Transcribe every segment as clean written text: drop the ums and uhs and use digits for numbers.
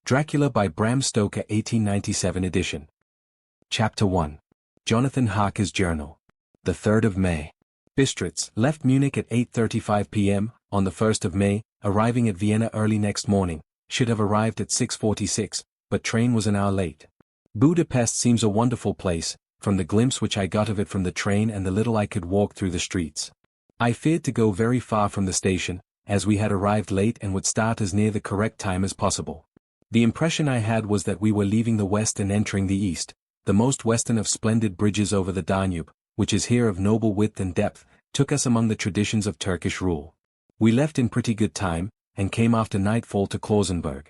Dracula by Bram Stoker 1897 edition. Chapter 1. Jonathan Harker's Journal. The 3rd of May. Bistritz left Munich at 8:35 p.m. on the 1st of May, arriving at Vienna early next morning. Should have arrived at 6:46, but train was an hour late. Budapest seems a wonderful place, from the glimpse which I got of it from the train and the little I could walk through the streets. I feared to go very far from the station, as we had arrived late and would start as near the correct time as possible. The impression I had was that we were leaving the west and entering the east, the most western of splendid bridges over the Danube, which is here of noble width and depth, took us among the traditions of Turkish rule. We left in pretty good time, and came after nightfall to Klausenburg.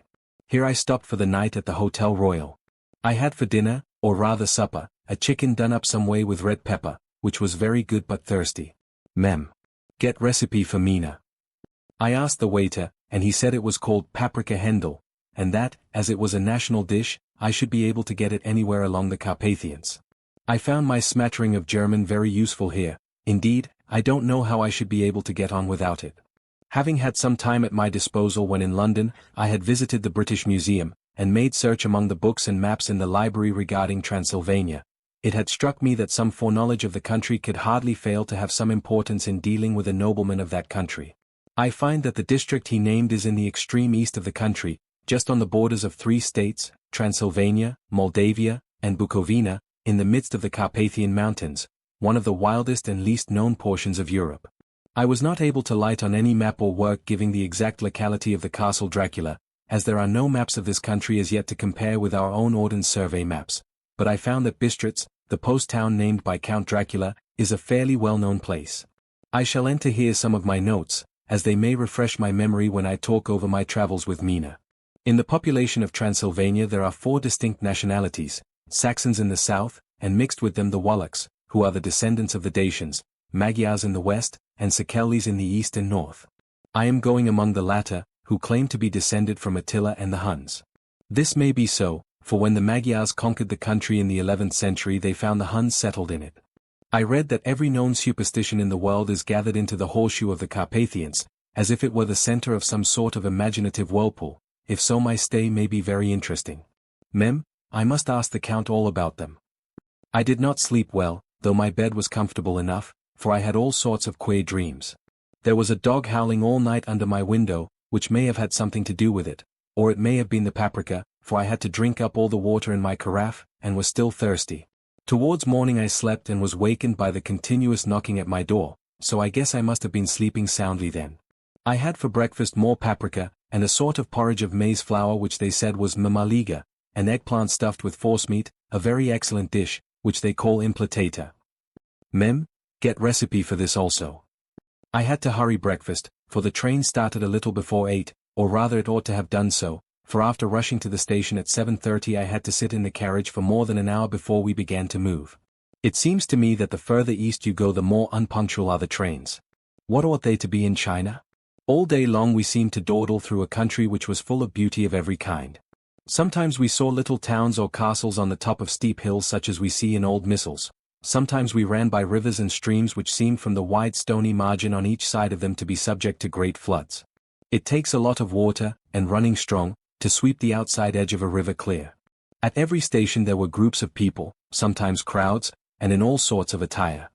Here I stopped for the night at the Hotel Royal. I had for dinner, or rather supper, a chicken done up some way with red pepper, which was very good but thirsty. Mem. Get recipe for Mina. I asked the waiter, and he said it was called paprika hendel, and that, as it was a national dish, I should be able to get it anywhere along the Carpathians. I found my smattering of German very useful here. Indeed, I don't know how I should be able to get on without it. Having had some time at my disposal when in London, I had visited the British Museum, and made search among the books and maps in the library regarding Transylvania. It had struck me that some foreknowledge of the country could hardly fail to have some importance in dealing with a nobleman of that country. I find that the district he named is in the extreme east of the country, just on the borders of 3 states, Transylvania, Moldavia, and Bukovina, in the midst of the Carpathian Mountains, one of the wildest and least known portions of Europe. I was not able to light on any map or work giving the exact locality of the Castle Dracula, as there are no maps of this country as yet to compare with our own Ordnance Survey maps, but I found that Bistritz, the post town named by Count Dracula, is a fairly well-known place. I shall enter here some of my notes, as they may refresh my memory when I talk over my travels with Mina. In the population of Transylvania there are 4 distinct nationalities, Saxons in the south, and mixed with them the Wallachs, who are the descendants of the Dacians, Magyars in the west, and Szekelys in the east and north. I am going among the latter, who claim to be descended from Attila and the Huns. This may be so, for when the Magyars conquered the country in the 11th century they found the Huns settled in it. I read that every known superstition in the world is gathered into the horseshoe of the Carpathians, as if it were the center of some sort of imaginative whirlpool. If so, my stay may be very interesting. Mem, I must ask the Count all about them. I did not sleep well, though my bed was comfortable enough, for I had all sorts of queer dreams. There was a dog howling all night under my window, which may have had something to do with it, or it may have been the paprika, for I had to drink up all the water in my carafe, and was still thirsty. Towards morning I slept and was wakened by the continuous knocking at my door, so I guess I must have been sleeping soundly then. I had for breakfast more paprika, and a sort of porridge of maize flour which they said was mamaliga, an eggplant stuffed with forcemeat, a very excellent dish, which they call implatata. Mem, get recipe for this also. I had to hurry breakfast, for the train started a little before 8, or rather it ought to have done so, for after rushing to the station at 7:30 I had to sit in the carriage for more than an hour before we began to move. It seems to me that the further east you go the more unpunctual are the trains. What ought they to be in China? All day long we seemed to dawdle through a country which was full of beauty of every kind. Sometimes we saw little towns or castles on the top of steep hills such as we see in old missals. Sometimes we ran by rivers and streams which seemed from the wide stony margin on each side of them to be subject to great floods. It takes a lot of water, and running strong, to sweep the outside edge of a river clear. At every station there were groups of people, sometimes crowds, and in all sorts of attire.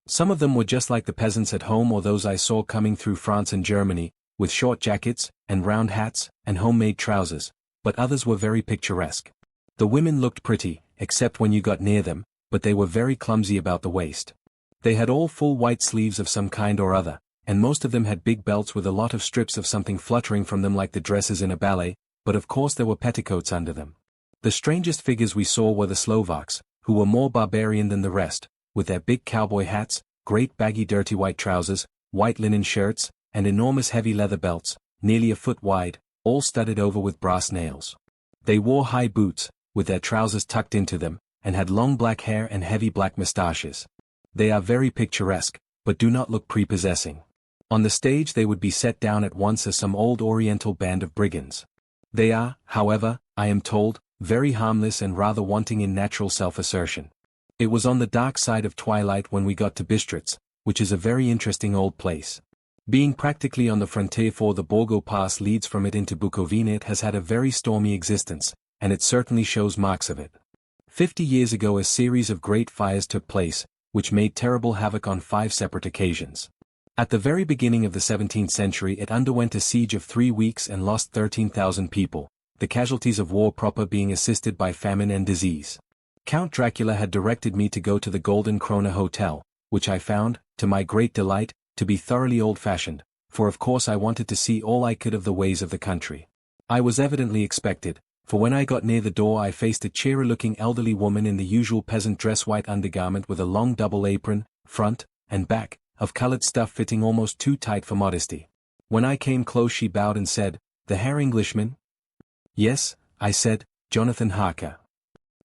Some of them were just like the peasants at home or those I saw coming through France and Germany, with short jackets, and round hats, and homemade trousers, but others were very picturesque. The women looked pretty, except when you got near them, but they were very clumsy about the waist. They had all full white sleeves of some kind or other, and most of them had big belts with a lot of strips of something fluttering from them like the dresses in a ballet, but of course there were petticoats under them. The strangest figures we saw were the Slovaks, who were more barbarian than the rest, with their big cowboy hats, great baggy dirty white trousers, white linen shirts, and enormous heavy leather belts, nearly a foot wide, all studded over with brass nails. They wore high boots, with their trousers tucked into them, and had long black hair and heavy black moustaches. They are very picturesque, but do not look prepossessing. On the stage they would be set down at once as some old oriental band of brigands. They are, however, I am told, very harmless and rather wanting in natural self-assertion. It was on the dark side of twilight when we got to Bistritz, which is a very interesting old place. Being practically on the frontier, for the Borgo Pass leads from it into Bukovina, it has had a very stormy existence, and it certainly shows marks of it. 50 years ago a series of great fires took place, which made terrible havoc on 5 separate occasions. At the very beginning of the 17th century it underwent a siege of 3 weeks and lost 13,000 people, the casualties of war proper being assisted by famine and disease. Count Dracula had directed me to go to the Golden Krone Hotel, which I found, to my great delight, to be thoroughly old-fashioned, for of course I wanted to see all I could of the ways of the country. I was evidently expected, for when I got near the door I faced a cheery-looking elderly woman in the usual peasant dress, white undergarment with a long double apron, front and back, of colored stuff fitting almost too tight for modesty. When I came close she bowed and said, "The Herr Englishman?" "Yes," I said, "Jonathan Harker."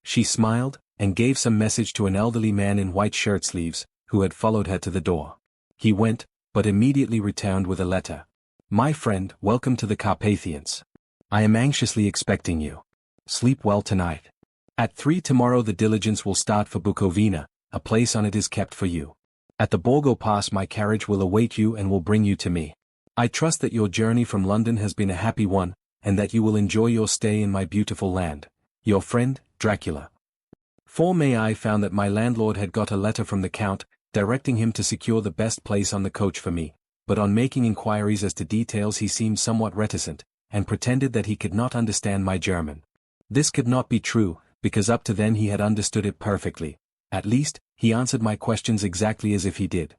She smiled, and gave some message to an elderly man in white shirt-sleeves, who had followed her to the door. He went, but immediately returned with a letter. "My friend, welcome to the Carpathians. I am anxiously expecting you. Sleep well tonight. At 3 tomorrow the diligence will start for Bukovina, a place on it is kept for you. At the Borgo Pass my carriage will await you and will bring you to me. I trust that your journey from London has been a happy one, and that you will enjoy your stay in my beautiful land. Your friend, Dracula." 4 May I found that my landlord had got a letter from the Count, directing him to secure the best place on the coach for me, but on making inquiries as to details he seemed somewhat reticent, and pretended that he could not understand my German. This could not be true, because up to then he had understood it perfectly. At least, he answered my questions exactly as if he did.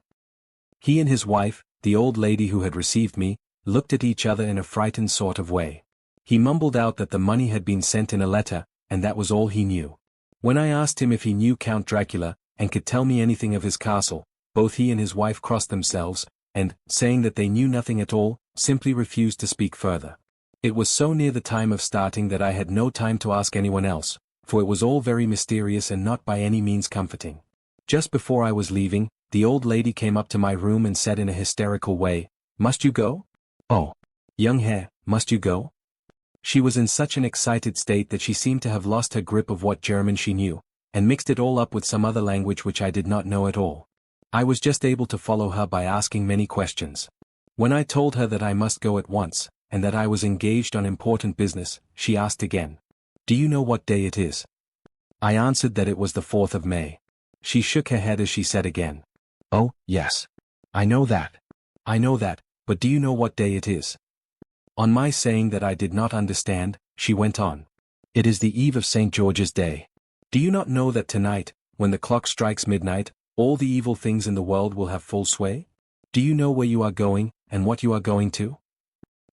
He and his wife, the old lady who had received me, looked at each other in a frightened sort of way. He mumbled out that the money had been sent in a letter, and that was all he knew. When I asked him if he knew Count Dracula, and could tell me anything of his castle, both he and his wife crossed themselves, and, saying that they knew nothing at all, simply refused to speak further. It was so near the time of starting that I had no time to ask anyone else, for it was all very mysterious and not by any means comforting. Just before I was leaving, the old lady came up to my room and said in a hysterical way, "Must you go? Oh, young Herr, must you go?" She was in such an excited state that she seemed to have lost her grip of what German she knew, and mixed it all up with some other language which I did not know at all. I was just able to follow her by asking many questions. When I told her that I must go at once, and that I was engaged on important business, she asked again, "Do you know what day it is?" I answered that it was the 4th of May. She shook her head as she said again, "Oh, yes. I know that. I know that, but do you know what day it is?" On my saying that I did not understand, she went on, "It is the eve of St. George's Day. Do you not know that tonight, when the clock strikes midnight, all the evil things in the world will have full sway? Do you know where you are going, and what you are going to?"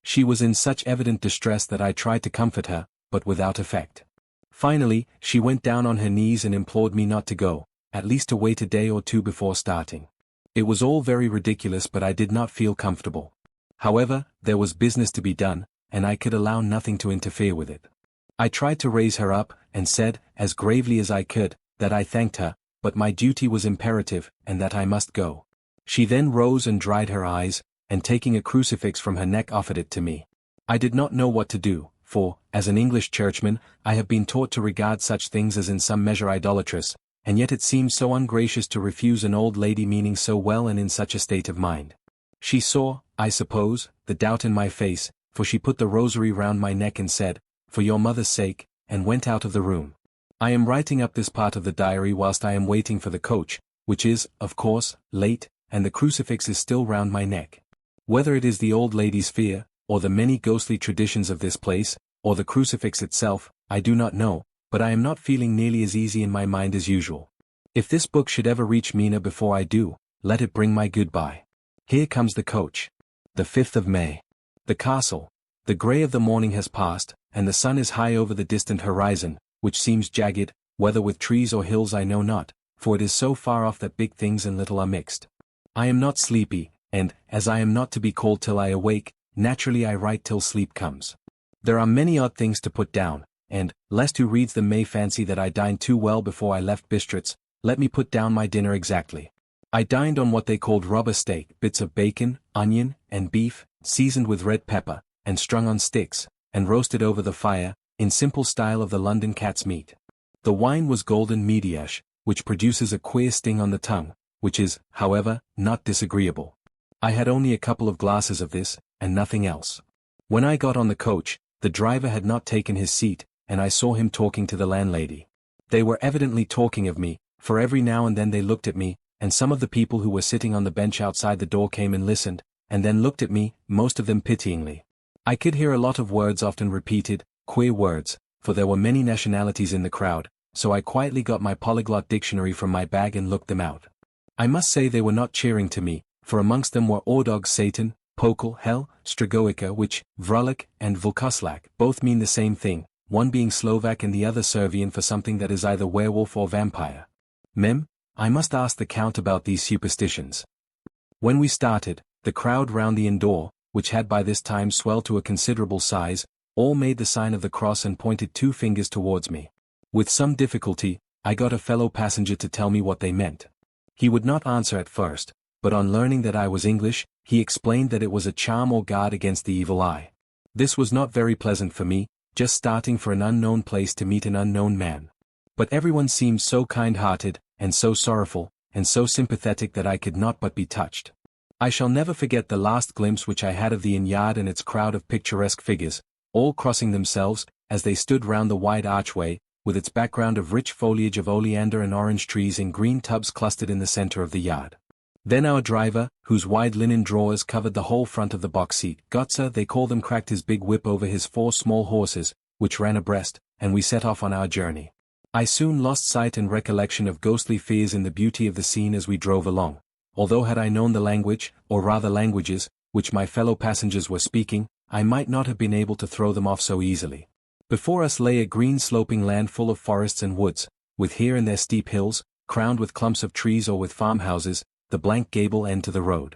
She was in such evident distress that I tried to comfort her, but without effect. Finally, she went down on her knees and implored me not to go, at least to wait a day or 2 before starting. It was all very ridiculous, but I did not feel comfortable. However, there was business to be done, and I could allow nothing to interfere with it. I tried to raise her up, and said, as gravely as I could, that I thanked her, but my duty was imperative, and that I must go. She then rose and dried her eyes, and taking a crucifix from her neck offered it to me. I did not know what to do, for, as an English churchman, I have been taught to regard such things as in some measure idolatrous, and yet it seemed so ungracious to refuse an old lady meaning so well and in such a state of mind. She saw, I suppose, the doubt in my face, for she put the rosary round my neck and said, "For your mother's sake," and went out of the room. I am writing up this part of the diary whilst I am waiting for the coach, which is, of course, late, and the crucifix is still round my neck. Whether it is the old lady's fear, or the many ghostly traditions of this place, or the crucifix itself, I do not know, but I am not feeling nearly as easy in my mind as usual. If this book should ever reach Mina before I do, let it bring my goodbye. Here comes the coach. The 5th of May. The castle. The grey of the morning has passed, and the sun is high over the distant horizon, which seems jagged, whether with trees or hills I know not, for it is so far off that big things and little are mixed. I am not sleepy, and, as I am not to be called till I awake, naturally I write till sleep comes. There are many odd things to put down, and, lest who reads them may fancy that I dined too well before I left Bistritz, let me put down my dinner exactly. I dined on what they called rubber steak, bits of bacon, onion, and beef, seasoned with red pepper, and strung on sticks, and roasted over the fire, in simple style of the London cat's meat. The wine was golden mediash, which produces a queer sting on the tongue, which is, however, not disagreeable. I had only a couple of glasses of this, and nothing else. When I got on the coach, the driver had not taken his seat, and I saw him talking to the landlady. They were evidently talking of me, for every now and then they looked at me, and some of the people who were sitting on the bench outside the door came and listened, and then looked at me, most of them pityingly. I could hear a lot of words often repeated, queer words, for there were many nationalities in the crowd, so I quietly got my polyglot dictionary from my bag and looked them out. I must say they were not cheering to me, for amongst them were Ordog Satan, Pokel, Hell, Stragoica, which, Vralik, and Vulkoslak both mean the same thing, one being Slovak and the other Servian for something that is either werewolf or vampire. I must ask the Count about these superstitions. When we started, the crowd round the inn door, which had by this time swelled to a considerable size, all made the sign of the cross and pointed 2 fingers towards me. With some difficulty, I got a fellow passenger to tell me what they meant. He would not answer at first, but on learning that I was English, he explained that it was a charm or guard against the evil eye. This was not very pleasant for me, just starting for an unknown place to meet an unknown man. But everyone seemed so kind-hearted, and so sorrowful, and so sympathetic that I could not but be touched. I shall never forget the last glimpse which I had of the inn yard and its crowd of picturesque figures, all crossing themselves, as they stood round the wide archway, with its background of rich foliage of oleander and orange trees in green tubs clustered in the center of the yard. Then our driver, whose wide linen drawers covered the whole front of the box seat, Gotza they call them, cracked his big whip over his 4 small horses, which ran abreast, and we set off on our journey. I soon lost sight and recollection of ghostly fears in the beauty of the scene as we drove along, although had I known the language, or rather languages, which my fellow passengers were speaking, I might not have been able to throw them off so easily. Before us lay a green sloping land full of forests and woods, with here and there steep hills, crowned with clumps of trees or with farmhouses, the blank gable end to the road.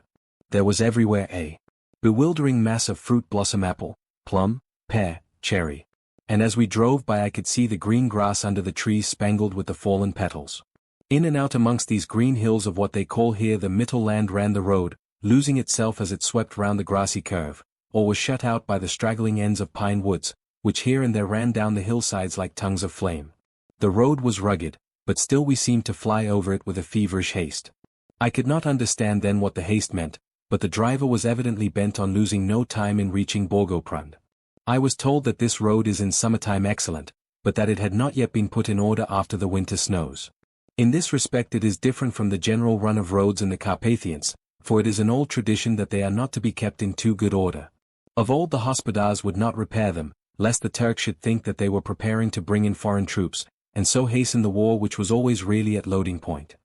There was everywhere a bewildering mass of fruit blossom apple, plum, pear, cherry. And as we drove by I could see the green grass under the trees spangled with the fallen petals. In and out amongst these green hills of what they call here the Mittelland ran the road, losing itself as it swept round the grassy curve, or was shut out by the straggling ends of pine woods, which here and there ran down the hillsides like tongues of flame. The road was rugged, but still we seemed to fly over it with a feverish haste. I could not understand then what the haste meant, but the driver was evidently bent on losing no time in reaching Borgoprund. I was told that this road is in summertime excellent, but that it had not yet been put in order after the winter snows. In this respect it is different from the general run of roads in the Carpathians, for it is an old tradition that they are not to be kept in too good order. Of old the hospodars would not repair them, lest the Turks should think that they were preparing to bring in foreign troops, and so hasten the war which was always really at loading point.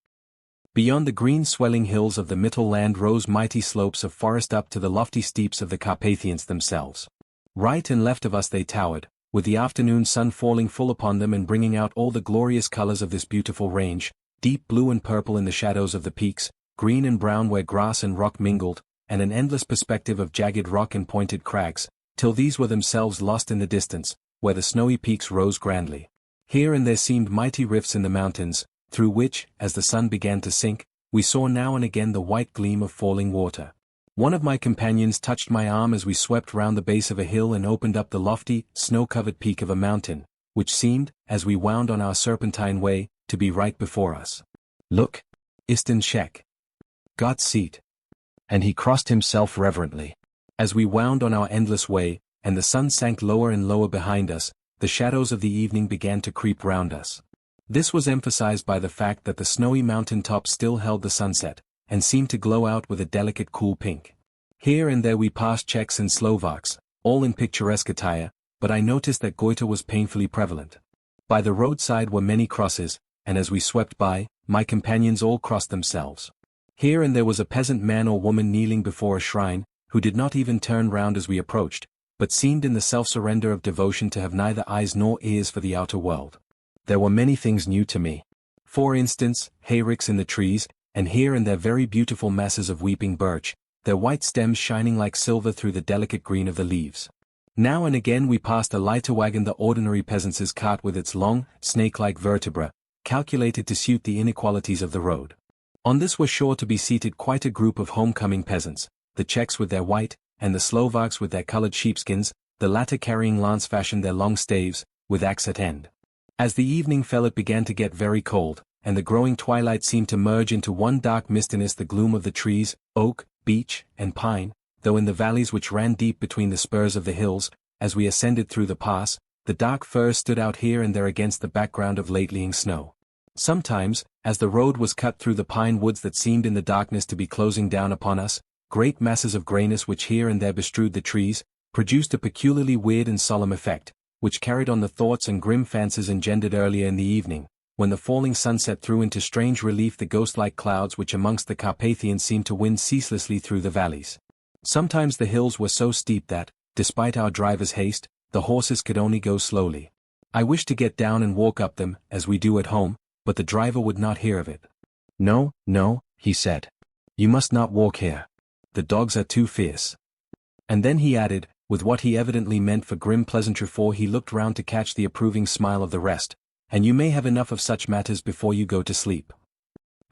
Beyond the green swelling hills of the Mittelland rose mighty slopes of forest up to the lofty steeps of the Carpathians themselves. Right and left of us they towered, with the afternoon sun falling full upon them and bringing out all the glorious colors of this beautiful range, deep blue and purple in the shadows of the peaks, green and brown where grass and rock mingled, and an endless perspective of jagged rock and pointed crags, till these were themselves lost in the distance, where the snowy peaks rose grandly. Here and there seemed mighty rifts in the mountains, through which, as the sun began to sink, we saw now and again the white gleam of falling water. One of my companions touched my arm as we swept round the base of a hill and opened up the lofty, snow-covered peak of a mountain, which seemed, as we wound on our serpentine way, to be right before us. "Look, Istan Shek. God's seat." And he crossed himself reverently. As we wound on our endless way, and the sun sank lower and lower behind us, the shadows of the evening began to creep round us. This was emphasized by the fact that the snowy mountain tops still held the sunset, and seemed to glow out with a delicate cool pink. Here and there we passed Czechs and Slovaks, all in picturesque attire, but I noticed that goiter was painfully prevalent. By the roadside were many crosses, and as we swept by, my companions all crossed themselves. Here and there was a peasant man or woman kneeling before a shrine, who did not even turn round as we approached, but seemed in the self-surrender of devotion to have neither eyes nor ears for the outer world. There were many things new to me. For instance, hayricks in the trees, and here and there very beautiful masses of weeping birch, their white stems shining like silver through the delicate green of the leaves. Now and again we passed a lighter wagon, the ordinary peasant's cart with its long, snake-like vertebra, calculated to suit the inequalities of the road. On this were sure to be seated quite a group of homecoming peasants, the Czechs with their white, and the Slovaks with their colored sheepskins, the latter carrying lance-fashion their long staves, with axe at end. As the evening fell it began to get very cold, and the growing twilight seemed to merge into one dark mistiness. The gloom of the trees, oak, beech, and pine, though in the valleys which ran deep between the spurs of the hills, as we ascended through the pass, the dark firs stood out here and there against the background of late-laying snow. Sometimes, as the road was cut through the pine woods that seemed in the darkness to be closing down upon us, great masses of grayness which here and there bestrewed the trees, produced a peculiarly weird and solemn effect, which carried on the thoughts and grim fancies engendered earlier in the evening, when the falling sunset threw into strange relief the ghost-like clouds which amongst the Carpathians seemed to wind ceaselessly through the valleys. Sometimes the hills were so steep that, despite our driver's haste, the horses could only go slowly. I wished to get down and walk up them, as we do at home, but the driver would not hear of it. "No, no," he said. "You must not walk here. The dogs are too fierce." And then he added, with what he evidently meant for grim pleasantry, for he looked round to catch the approving smile of the rest, "and you may have enough of such matters before you go to sleep."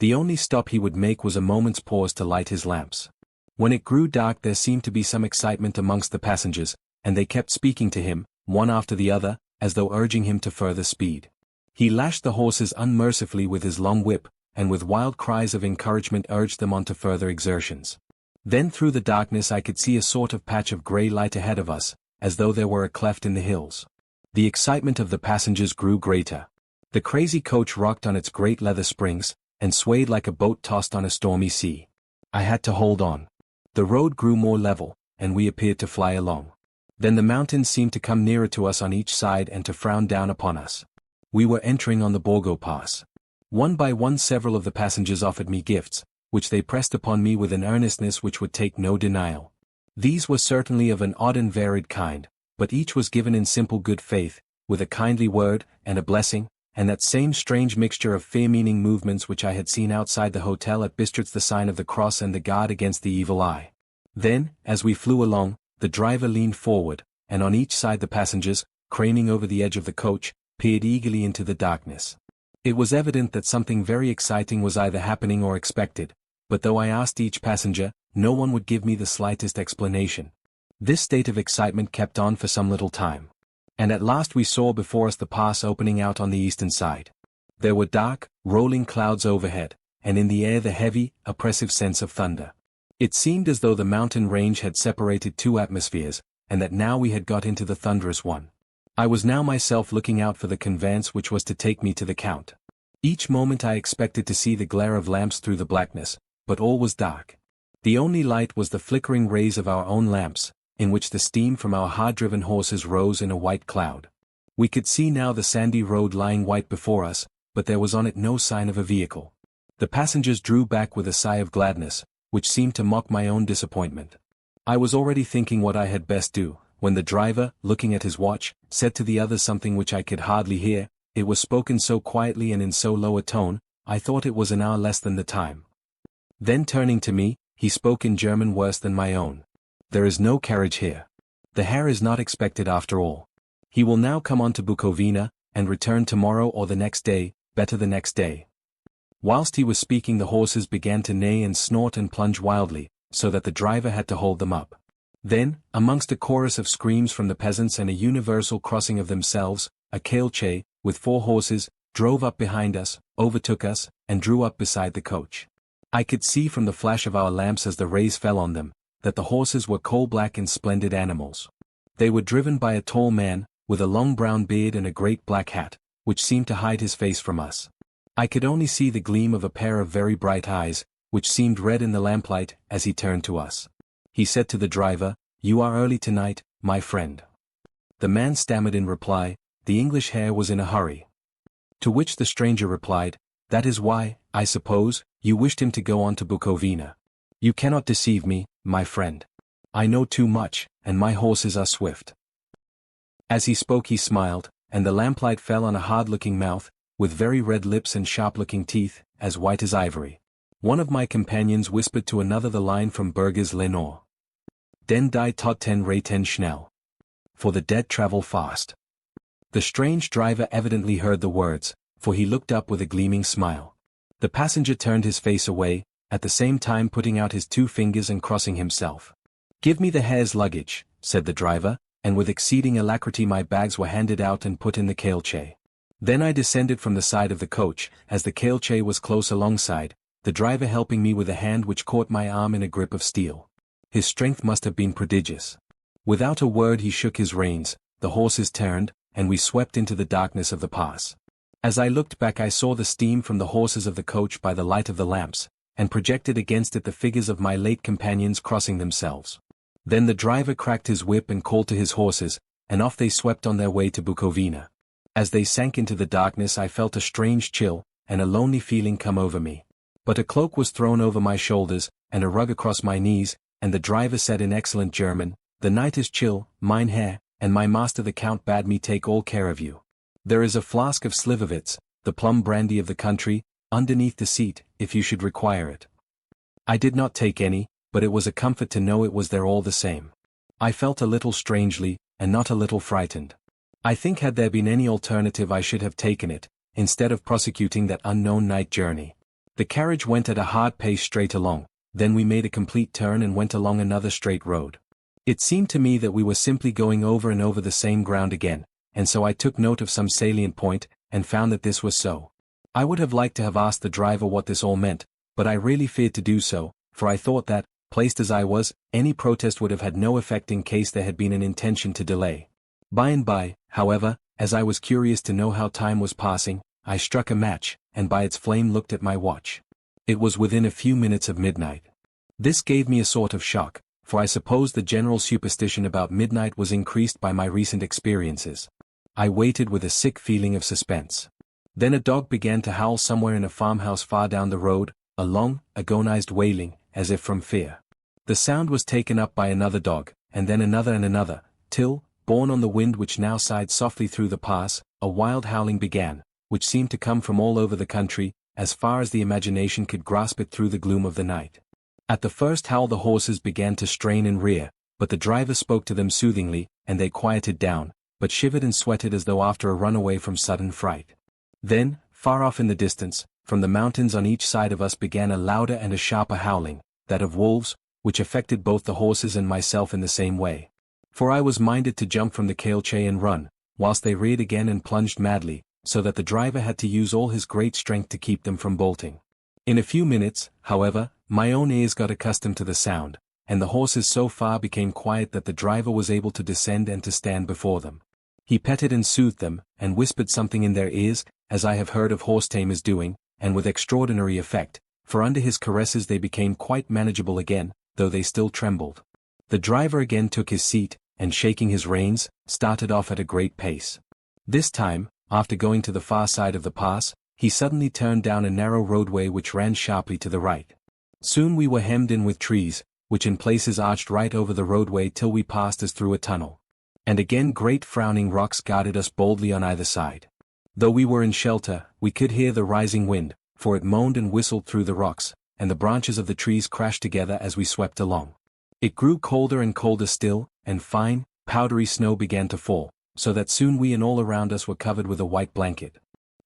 The only stop he would make was a moment's pause to light his lamps. When it grew dark there seemed to be some excitement amongst the passengers, and they kept speaking to him, one after the other, as though urging him to further speed. He lashed the horses unmercifully with his long whip, and with wild cries of encouragement urged them on to further exertions. Then through the darkness I could see a sort of patch of grey light ahead of us, as though there were a cleft in the hills. The excitement of the passengers grew greater. The crazy coach rocked on its great leather springs, and swayed like a boat tossed on a stormy sea. I had to hold on. The road grew more level, and we appeared to fly along. Then the mountains seemed to come nearer to us on each side and to frown down upon us. We were entering on the Borgo Pass. One by one several of the passengers offered me gifts, which they pressed upon me with an earnestness which would take no denial. These were certainly of an odd and varied kind, but each was given in simple good faith, with a kindly word, and a blessing, and that same strange mixture of fair-meaning movements which I had seen outside the hotel at Bistritz, the sign of the cross and the guard against the evil eye. Then, as we flew along, the driver leaned forward, and on each side the passengers, craning over the edge of the coach, peered eagerly into the darkness. It was evident that something very exciting was either happening or expected, but though I asked each passenger, no one would give me the slightest explanation. This state of excitement kept on for some little time. And at last we saw before us the pass opening out on the eastern side. There were dark, rolling clouds overhead, and in the air the heavy, oppressive sense of thunder. It seemed as though the mountain range had separated two atmospheres, and that now we had got into the thunderous one. I was now myself looking out for the conveyance which was to take me to the Count. Each moment I expected to see the glare of lamps through the blackness, but all was dark. The only light was the flickering rays of our own lamps, in which the steam from our hard-driven horses rose in a white cloud. We could see now the sandy road lying white before us, but there was on it no sign of a vehicle. The passengers drew back with a sigh of gladness, which seemed to mock my own disappointment. I was already thinking what I had best do, when the driver, looking at his watch, said to the others something which I could hardly hear. It was spoken so quietly and in so low a tone, I thought it was an hour less than the time. Then turning to me, he spoke in German worse than my own. "There is no carriage here. The Herr is not expected after all. He will now come on to Bukovina, and return tomorrow or the next day, better the next day." Whilst he was speaking the horses began to neigh and snort and plunge wildly, so that the driver had to hold them up. Then, amongst a chorus of screams from the peasants and a universal crossing of themselves, a calèche, with 4 horses, drove up behind us, overtook us, and drew up beside the coach. I could see from the flash of our lamps as the rays fell on them, that the horses were coal-black and splendid animals. They were driven by a tall man, with a long brown beard and a great black hat, which seemed to hide his face from us. I could only see the gleam of a pair of very bright eyes, which seemed red in the lamplight, as he turned to us. He said to the driver, "You are early tonight, my friend." The man stammered in reply, the English Herr was in a hurry. To which the stranger replied, "That is why, I suppose, you wished him to go on to Bukovina. You cannot deceive me, my friend. I know too much, and my horses are swift." As he spoke he smiled, and the lamplight fell on a hard-looking mouth, with very red lips and sharp-looking teeth, as white as ivory. One of my companions whispered to another the line from Burger's Lenore. "Den die Toten reiten schnell." For the dead travel fast. The strange driver evidently heard the words, for he looked up with a gleaming smile. The passenger turned his face away, at the same time putting out his 2 fingers and crossing himself. "Give me the Herr's luggage," said the driver, and with exceeding alacrity my bags were handed out and put in the calèche. Then I descended from the side of the coach, as the calèche was close alongside. the driver helping me with a hand which caught my arm in a grip of steel. His strength must have been prodigious. Without a word he shook his reins, the horses turned, and we swept into the darkness of the pass. As I looked back I saw the steam from the horses of the coach by the light of the lamps, and projected against it the figures of my late companions crossing themselves. Then the driver cracked his whip and called to his horses, and off they swept on their way to Bukovina. As they sank into the darkness I felt a strange chill, and a lonely feeling come over me. But a cloak was thrown over my shoulders, and a rug across my knees, and the driver said in excellent German, "The night is chill, mein Herr, and my master the Count bade me take all care of you. There is a flask of Slivovitz, the plum brandy of the country, underneath the seat, if you should require it." I did not take any, but it was a comfort to know it was there all the same. I felt a little strangely, and not a little frightened. I think had there been any alternative I should have taken it, instead of prosecuting that unknown night journey. The carriage went at a hard pace straight along, then we made a complete turn and went along another straight road. It seemed to me that we were simply going over and over the same ground again, and so I took note of some salient point, and found that this was so. I would have liked to have asked the driver what this all meant, but I really feared to do so, for I thought that, placed as I was, any protest would have had no effect in case there had been an intention to delay. By and by, however, as I was curious to know how time was passing, I struck a match, and by its flame looked at my watch. It was within a few minutes of midnight. This gave me a sort of shock, for I suppose the general superstition about midnight was increased by my recent experiences. I waited with a sick feeling of suspense. Then a dog began to howl somewhere in a farmhouse far down the road, a long, agonized wailing, as if from fear. The sound was taken up by another dog, and then another, till, borne on the wind which now sighed softly through the pass, a wild howling began, which seemed to come from all over the country, as far as the imagination could grasp it through the gloom of the night. At the first howl the horses began to strain and rear, but the driver spoke to them soothingly, and they quieted down, but shivered and sweated as though after a runaway from sudden fright. Then, far off in the distance, from the mountains on each side of us began a louder and a sharper howling, that of wolves, which affected both the horses and myself in the same way. For I was minded to jump from the calèche and run, whilst they reared again and plunged madly, so that the driver had to use all his great strength to keep them from bolting. In a few minutes, however, my own ears got accustomed to the sound, and the horses so far became quiet that the driver was able to descend and to stand before them. He petted and soothed them, and whispered something in their ears, as I have heard of horse-tamers doing, and with extraordinary effect, for under his caresses they became quite manageable again, though they still trembled. The driver again took his seat, and shaking his reins, started off at a great pace. This time, after going to the far side of the pass, he suddenly turned down a narrow roadway which ran sharply to the right. Soon we were hemmed in with trees, which in places arched right over the roadway till we passed as through a tunnel. And again great frowning rocks guarded us boldly on either side. Though we were in shelter, we could hear the rising wind, for it moaned and whistled through the rocks, and the branches of the trees crashed together as we swept along. It grew colder and colder still, and fine, powdery snow began to fall, so that soon we and all around us were covered with a white blanket.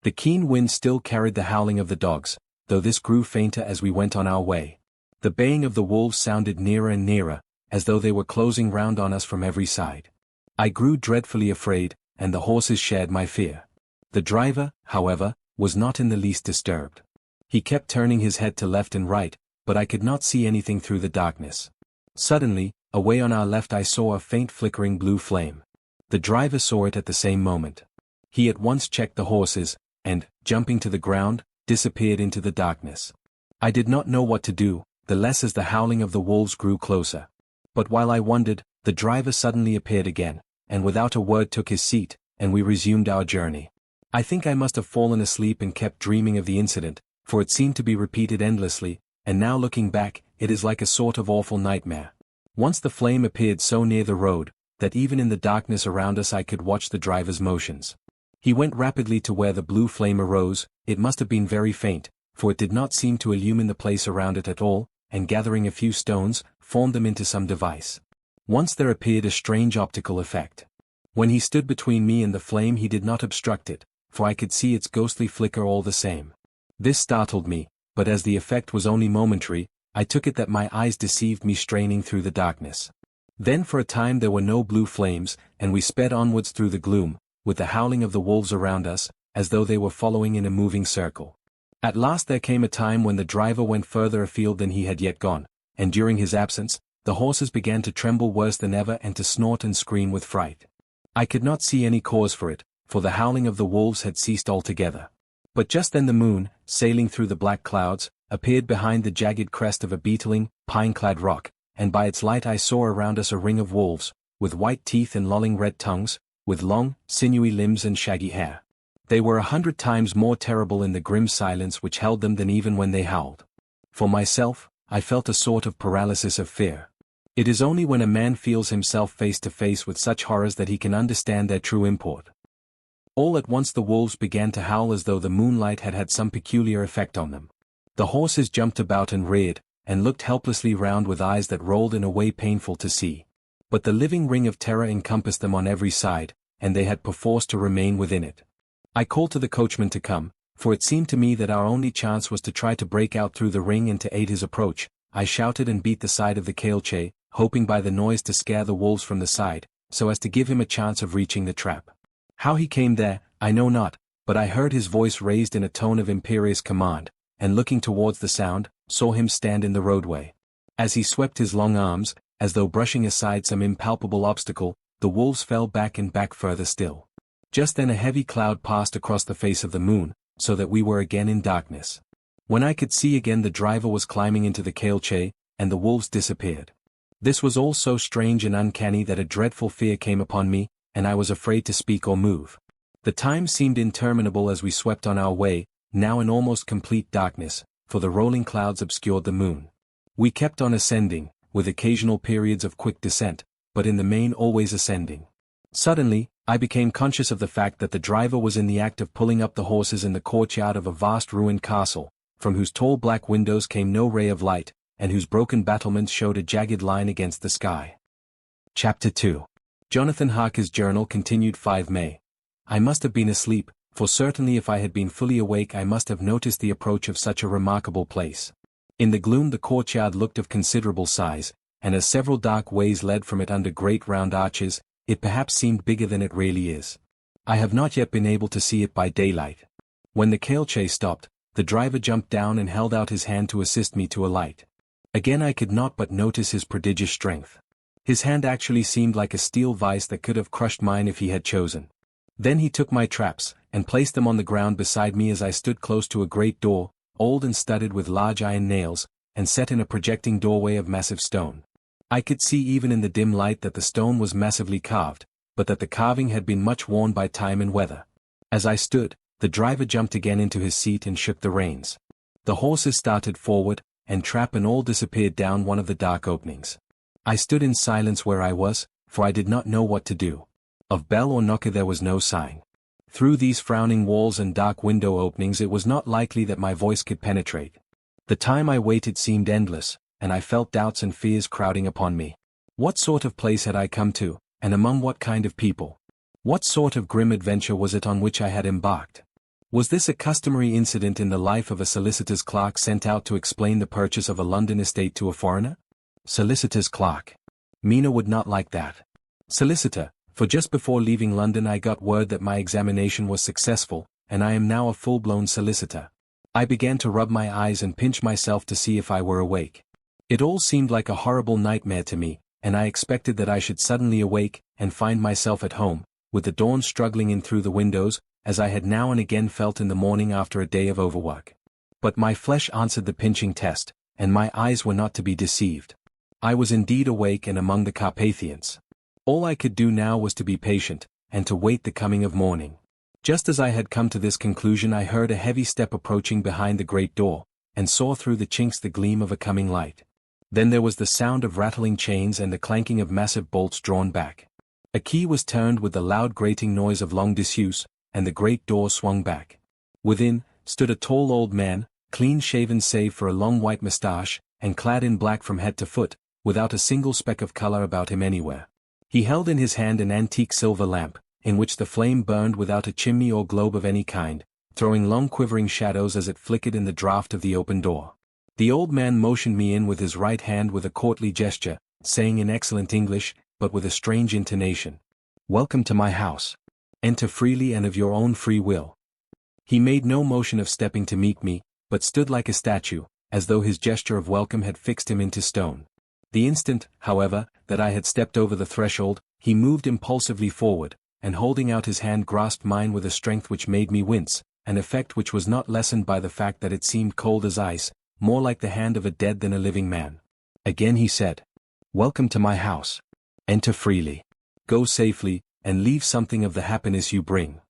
The keen wind still carried the howling of the dogs, though this grew fainter as we went on our way. The baying of the wolves sounded nearer and nearer, as though they were closing round on us from every side. I grew dreadfully afraid, and the horses shared my fear. The driver, however, was not in the least disturbed. He kept turning his head to left and right, but I could not see anything through the darkness. Suddenly, away on our left I saw a faint flickering blue flame. The driver saw it at the same moment. He at once checked the horses, and, jumping to the ground, disappeared into the darkness. I did not know what to do, the less as the howling of the wolves grew closer. But while I wondered, the driver suddenly appeared again, and without a word took his seat, and we resumed our journey. I think I must have fallen asleep and kept dreaming of the incident, for it seemed to be repeated endlessly, and now looking back, it is like a sort of awful nightmare. Once the flame appeared so near the road, that even in the darkness around us I could watch the driver's motions. He went rapidly to where the blue flame arose. It must have been very faint, for it did not seem to illumine the place around it at all, and gathering a few stones, formed them into some device. Once there appeared a strange optical effect. When he stood between me and the flame he did not obstruct it, for I could see its ghostly flicker all the same. This startled me, but as the effect was only momentary, I took it that my eyes deceived me straining through the darkness. Then for a time there were no blue flames, and we sped onwards through the gloom, with the howling of the wolves around us, as though they were following in a moving circle. At last there came a time when the driver went further afield than he had yet gone, and during his absence, the horses began to tremble worse than ever and to snort and scream with fright. I could not see any cause for it, for the howling of the wolves had ceased altogether. But just then the moon, sailing through the black clouds, appeared behind the jagged crest of a beetling, pine-clad rock, and by its light I saw around us a ring of wolves, with white teeth and lolling red tongues, with long, sinewy limbs and shaggy hair. They were 100 times more terrible in the grim silence which held them than even when they howled. For myself, I felt a sort of paralysis of fear. It is only when a man feels himself face to face with such horrors that he can understand their true import. All at once the wolves began to howl as though the moonlight had had some peculiar effect on them. The horses jumped about and reared, and looked helplessly round with eyes that rolled in a way painful to see. But the living ring of terror encompassed them on every side, and they had perforce to remain within it. I called to the coachman to come, for it seemed to me that our only chance was to try to break out through the ring and to aid his approach. I shouted and beat the side of the cailloche, hoping by the noise to scare the wolves from the side, so as to give him a chance of reaching the trap. How he came there, I know not, but I heard his voice raised in a tone of imperious command, and looking towards the sound, saw him stand in the roadway. As he swept his long arms, as though brushing aside some impalpable obstacle, the wolves fell back and back further still. Just then a heavy cloud passed across the face of the moon, so that we were again in darkness. When I could see again the driver was climbing into the cailloche, and the wolves disappeared. This was all so strange and uncanny that a dreadful fear came upon me, and I was afraid to speak or move. The time seemed interminable as we swept on our way, now in almost complete darkness, for the rolling clouds obscured the moon. We kept on ascending, with occasional periods of quick descent, but in the main always ascending. Suddenly, I became conscious of the fact that the driver was in the act of pulling up the horses in the courtyard of a vast ruined castle, from whose tall black windows came no ray of light, and whose broken battlements showed a jagged line against the sky. Chapter 2. Jonathan Harker's Journal continued 5 May. I must have been asleep, for certainly if I had been fully awake I must have noticed the approach of such a remarkable place. In the gloom the courtyard looked of considerable size, and as several dark ways led from it under great round arches, it perhaps seemed bigger than it really is. I have not yet been able to see it by daylight. When the cailloche stopped, the driver jumped down and held out his hand to assist me to alight. Again I could not but notice his prodigious strength. His hand actually seemed like a steel vice that could have crushed mine if he had chosen. Then he took my traps, and placed them on the ground beside me as I stood close to a great door, old and studded with large iron nails, and set in a projecting doorway of massive stone. I could see even in the dim light that the stone was massively carved, but that the carving had been much worn by time and weather. As I stood, the driver jumped again into his seat and shook the reins. The horses started forward, and trap and all disappeared down one of the dark openings. I stood in silence where I was, for I did not know what to do. Of bell or knocker there was no sign. Through these frowning walls and dark window openings it was not likely that my voice could penetrate. The time I waited seemed endless, and I felt doubts and fears crowding upon me. What sort of place had I come to, and among what kind of people? What sort of grim adventure was it on which I had embarked? Was this a customary incident in the life of a solicitor's clerk sent out to explain the purchase of a London estate to a foreigner? Solicitor's clerk. Mina would not like that. Solicitor, for just before leaving London I got word that my examination was successful, and I am now a full-blown solicitor. I began to rub my eyes and pinch myself to see if I were awake. It all seemed like a horrible nightmare to me, and I expected that I should suddenly awake, and find myself at home, with the dawn struggling in through the windows, as I had now and again felt in the morning after a day of overwork. But my flesh answered the pinching test, and my eyes were not to be deceived. I was indeed awake and among the Carpathians. All I could do now was to be patient, and to wait the coming of morning. Just as I had come to this conclusion I heard a heavy step approaching behind the great door, and saw through the chinks the gleam of a coming light. Then there was the sound of rattling chains and the clanking of massive bolts drawn back. A key was turned with the loud grating noise of long disuse, and the great door swung back. Within, stood a tall old man, clean-shaven save for a long white moustache, and clad in black from head to foot, without a single speck of color about him anywhere. He held in his hand an antique silver lamp, in which the flame burned without a chimney or globe of any kind, throwing long quivering shadows as it flickered in the draught of the open door. The old man motioned me in with his right hand with a courtly gesture, saying in excellent English, but with a strange intonation, "Welcome to my house. Enter freely and of your own free will." He made no motion of stepping to meet me, but stood like a statue, as though his gesture of welcome had fixed him into stone. The instant, however, that I had stepped over the threshold, he moved impulsively forward, and holding out his hand grasped mine with a strength which made me wince, an effect which was not lessened by the fact that it seemed cold as ice, more like the hand of a dead than a living man. Again he said, "Welcome to my house. Enter freely. Go safely, and leave something of the happiness you bring."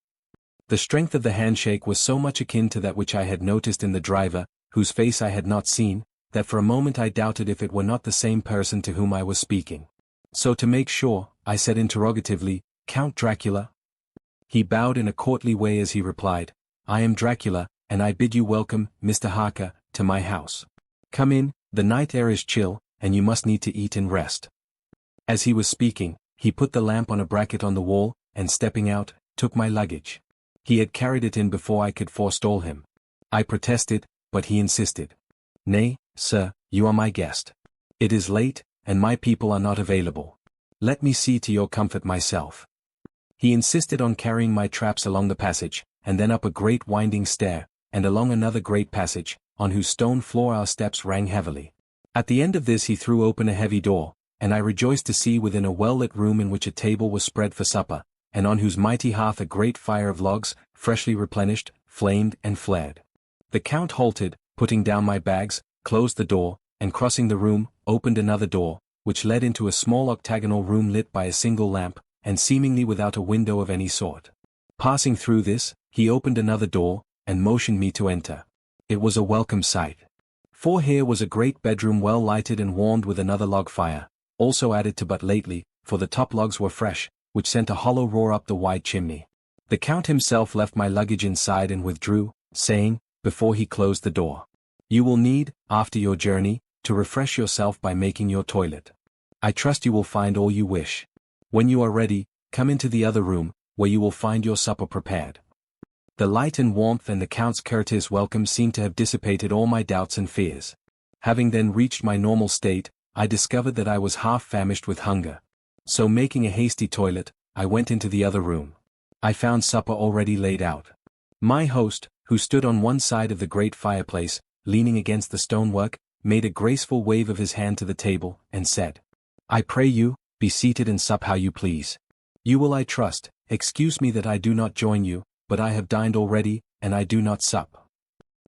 The strength of the handshake was so much akin to that which I had noticed in the driver, whose face I had not seen, that for a moment I doubted if it were not the same person to whom I was speaking. So to make sure, I said interrogatively, "Count Dracula?" He bowed in a courtly way as he replied, "I am Dracula, and I bid you welcome, Mr. Harker, to my house. Come in, the night air is chill, and you must need to eat and rest." As he was speaking, he put the lamp on a bracket on the wall, and stepping out, took my luggage. He had carried it in before I could forestall him. I protested, but he insisted. "Nay, sir, you are my guest. It is late, and my people are not available. Let me see to your comfort myself." He insisted on carrying my traps along the passage, and then up a great winding stair, and along another great passage, on whose stone floor our steps rang heavily. At the end of this he threw open a heavy door, and I rejoiced to see within a well-lit room in which a table was spread for supper, and on whose mighty hearth a great fire of logs, freshly replenished, flamed and flared. The Count halted, putting down my bags, closed the door, and crossing the room, opened another door, which led into a small octagonal room lit by a single lamp, and seemingly without a window of any sort. Passing through this, he opened another door, and motioned me to enter. It was a welcome sight. For here was a great bedroom well lighted and warmed with another log fire, also added to but lately, for the top logs were fresh, which sent a hollow roar up the wide chimney. The Count himself left my luggage inside and withdrew, saying, before he closed the door, "You will need, after your journey, to refresh yourself by making your toilet. I trust you will find all you wish. When you are ready, come into the other room, where you will find your supper prepared." The light and warmth and the Count's courteous welcome seemed to have dissipated all my doubts and fears. Having then reached my normal state, I discovered that I was half famished with hunger. So making a hasty toilet, I went into the other room. I found supper already laid out. My host, who stood on one side of the great fireplace, leaning against the stonework, made a graceful wave of his hand to the table, and said, "I pray you, be seated and sup how you please. You will, I trust, excuse me that I do not join you, but I have dined already, and I do not sup."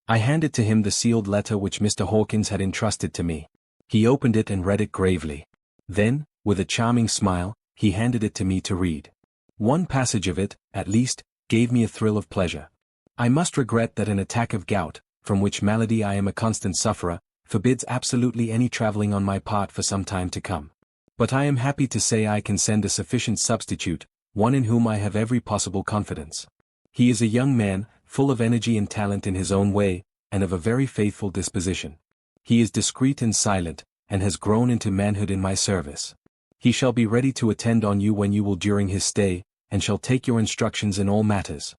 I handed to him the sealed letter which Mr. Hawkins had entrusted to me. He opened it and read it gravely. Then, with a charming smile, he handed it to me to read. One passage of it, at least, gave me a thrill of pleasure. "I must regret that an attack of gout, from which malady I am a constant sufferer, forbids absolutely any traveling on my part for some time to come. But I am happy to say I can send a sufficient substitute, one in whom I have every possible confidence. He is a young man, full of energy and talent in his own way, and of a very faithful disposition. He is discreet and silent, and has grown into manhood in my service. He shall be ready to attend on you when you will during his stay, and shall take your instructions in all matters."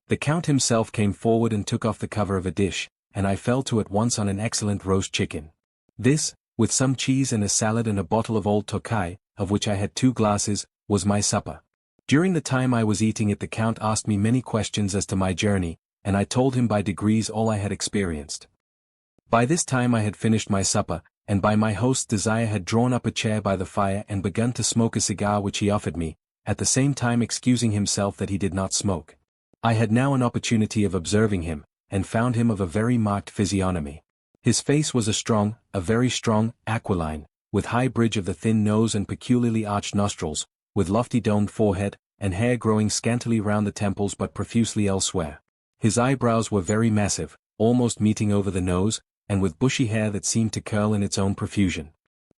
The Count himself came forward and took off the cover of a dish, and I fell to at once on an excellent roast chicken. This, with some cheese and a salad and a bottle of old Tokai, of which I had 2 glasses, was my supper. During the time I was eating it the Count asked me many questions as to my journey, and I told him by degrees all I had experienced. By this time I had finished my supper, and by my host's desire had drawn up a chair by the fire and begun to smoke a cigar which he offered me, at the same time excusing himself that he did not smoke. I had now an opportunity of observing him, and found him of a very marked physiognomy. His face was a very strong, aquiline, with high bridge of the thin nose and peculiarly arched nostrils, with lofty domed forehead, and hair growing scantily round the temples but profusely elsewhere. His eyebrows were very massive, almost meeting over the nose, and with bushy hair that seemed to curl in its own profusion.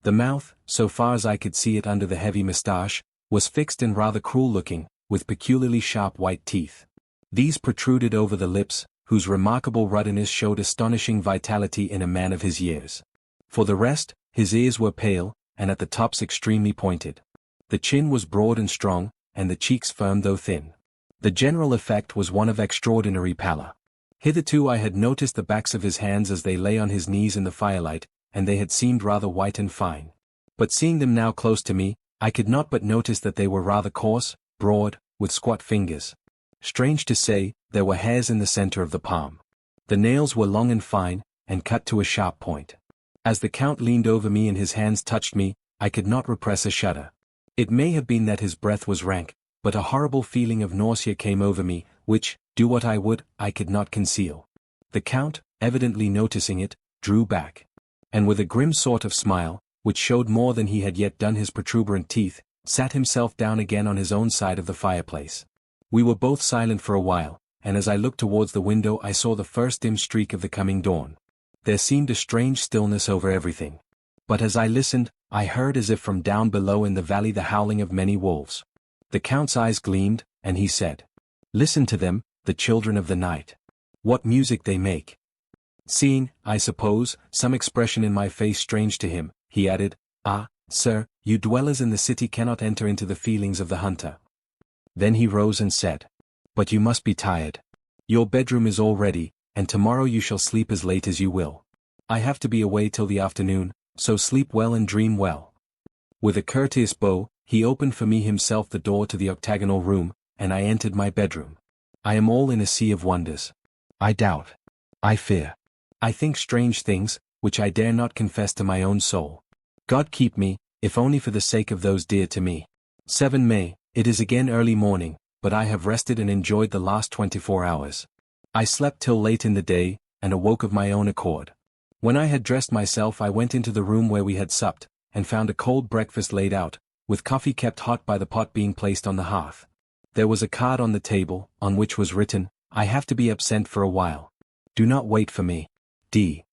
The mouth, so far as I could see it under the heavy moustache, was fixed and rather cruel-looking, with peculiarly sharp white teeth. These protruded over the lips, whose remarkable ruddiness showed astonishing vitality in a man of his years. For the rest, his ears were pale, and at the tops extremely pointed. The chin was broad and strong, and the cheeks firm though thin. The general effect was one of extraordinary pallor. Hitherto I had noticed the backs of his hands as they lay on his knees in the firelight, and they had seemed rather white and fine. But seeing them now close to me, I could not but notice that they were rather coarse, broad, with squat fingers. Strange to say, there were hairs in the center of the palm. The nails were long and fine, and cut to a sharp point. As the Count leaned over me and his hands touched me, I could not repress a shudder. It may have been that his breath was rank, but a horrible feeling of nausea came over me, which, do what I would, I could not conceal. The Count, evidently noticing it, drew back. And with a grim sort of smile, which showed more than he had yet done his protuberant teeth, sat himself down again on his own side of the fireplace. We were both silent for a while, and as I looked towards the window I saw the first dim streak of the coming dawn. There seemed a strange stillness over everything. But as I listened, I heard as if from down below in the valley the howling of many wolves. The Count's eyes gleamed, and he said, "Listen to them, the children of the night. What music they make." Seeing, I suppose, some expression in my face strange to him, he added, "Ah, sir, you dwellers in the city cannot enter into the feelings of the hunter." Then he rose and said, "But you must be tired. Your bedroom is all ready, and tomorrow you shall sleep as late as you will. I have to be away till the afternoon, so sleep well and dream well." With a courteous bow, he opened for me himself the door to the octagonal room, and I entered my bedroom. I am all in a sea of wonders. I doubt. I fear. I think strange things, which I dare not confess to my own soul. God keep me, if only for the sake of those dear to me. 7 May, it is again early morning, but I have rested and enjoyed the last 24 hours. I slept till late in the day, and awoke of my own accord. When I had dressed myself I went into the room where we had supped, and found a cold breakfast laid out, with coffee kept hot by the pot being placed on the hearth. There was a card on the table, on which was written, "I have to be absent for a while. Do not wait for me. D."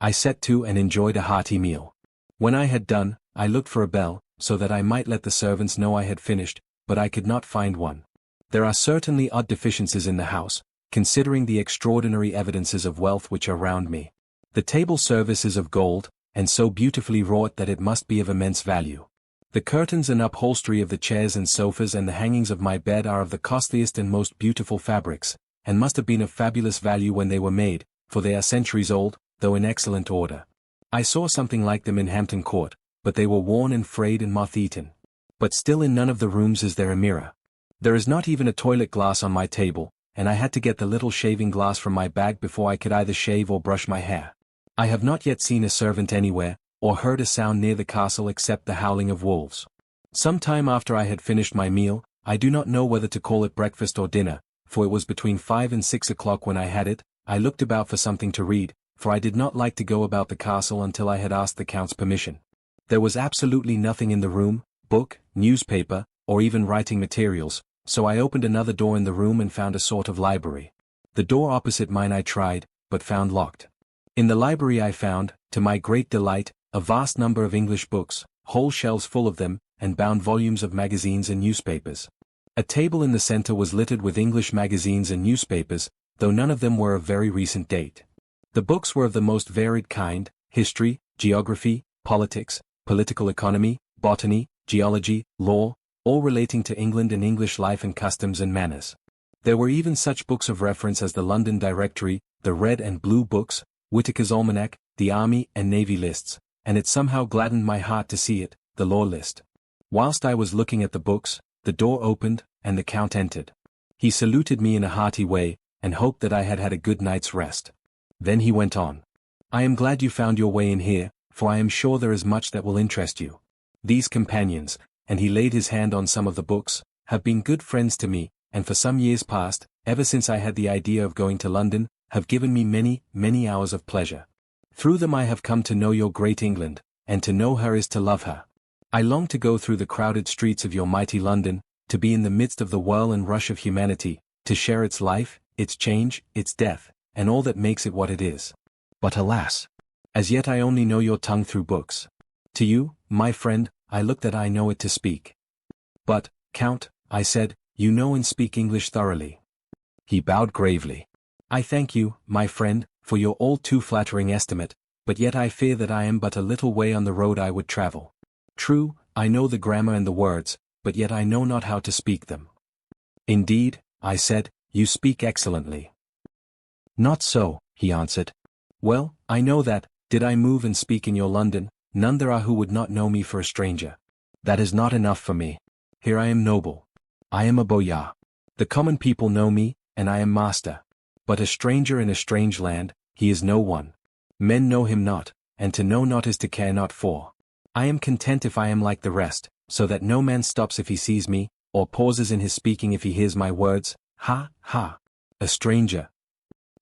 I set to and enjoyed a hearty meal. When I had done, I looked for a bell, so that I might let the servants know I had finished, but I could not find one. There are certainly odd deficiencies in the house, considering the extraordinary evidences of wealth which are round me. The table service is of gold, and so beautifully wrought that it must be of immense value. The curtains and upholstery of the chairs and sofas and the hangings of my bed are of the costliest and most beautiful fabrics, and must have been of fabulous value when they were made, for they are centuries old, though in excellent order. I saw something like them in Hampton Court, but they were worn and frayed and moth-eaten. But still in none of the rooms is there a mirror. There is not even a toilet glass on my table, and I had to get the little shaving glass from my bag before I could either shave or brush my hair. I have not yet seen a servant anywhere, or heard a sound near the castle except the howling of wolves. Some time after I had finished my meal, I do not know whether to call it breakfast or dinner, for it was between 5 and 6 o'clock when I had it. I looked about for something to read, for I did not like to go about the castle until I had asked the Count's permission. There was absolutely nothing in the room, book, newspaper, or even writing materials, so I opened another door in the room and found a sort of library. The door opposite mine I tried, but found locked. In the library I found, to my great delight, a vast number of English books, whole shelves full of them, and bound volumes of magazines and newspapers. A table in the center was littered with English magazines and newspapers, though none of them were of very recent date. The books were of the most varied kind: history, geography, politics, political economy, botany, geology, law, all relating to England and English life and customs and manners. There were even such books of reference as the London Directory, the Red and Blue Books, Whitaker's Almanac, the Army and Navy lists, and it somehow gladdened my heart to see it, the Law List. Whilst I was looking at the books, the door opened, and the Count entered. He saluted me in a hearty way, and hoped that I had had a good night's rest. Then he went on. "I am glad you found your way in here, for I am sure there is much that will interest you. These companions," and he laid his hand on some of the books, "have been good friends to me, and for some years past, ever since I had the idea of going to London, have given me many, many hours of pleasure. Through them I have come to know your great England, and to know her is to love her. I long to go through the crowded streets of your mighty London, to be in the midst of the whirl and rush of humanity, to share its life, its change, its death, and all that makes it what it is. But alas! As yet I only know your tongue through books. To you, my friend, I look that I know it to speak." "But, Count," I said, "you know and speak English thoroughly." He bowed gravely. "I thank you, my friend, for your all too flattering estimate, but yet I fear that I am but a little way on the road I would travel. True, I know the grammar and the words, but yet I know not how to speak them." "Indeed," I said, "you speak excellently." "Not so," he answered. "Well, I know that, did I move and speak in your London, none there are who would not know me for a stranger. That is not enough for me. Here I am noble. I am a boyar. The common people know me, and I am master. But a stranger in a strange land, he is no one. Men know him not, and to know not is to care not for. I am content if I am like the rest, so that no man stops if he sees me, or pauses in his speaking if he hears my words. Ha, ha! A stranger.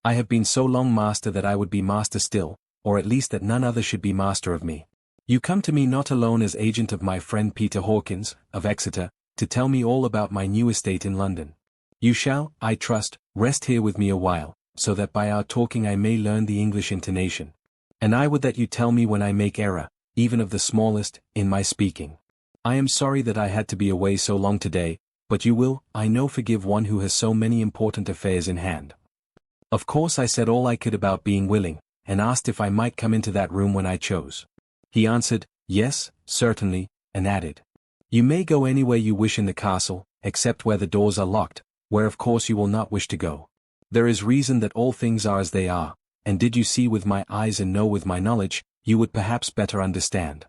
I have been so long master that I would be master still, or at least that none other should be master of me. You come to me not alone as agent of my friend Peter Hawkins, of Exeter, to tell me all about my new estate in London. You shall, I trust, rest here with me a while, so that by our talking I may learn the English intonation. And I would that you tell me when I make error, even of the smallest, in my speaking. I am sorry that I had to be away so long today, but you will, I know, forgive one who has so many important affairs in hand. Of course I said all I could about being willing, and asked if I might come into that room when I chose. He answered, yes, certainly, and added, you may go anywhere you wish in the castle, except where the doors are locked, where of course you will not wish to go. There is reason that all things are as they are, and did you see with my eyes and know with my knowledge, you would perhaps better understand.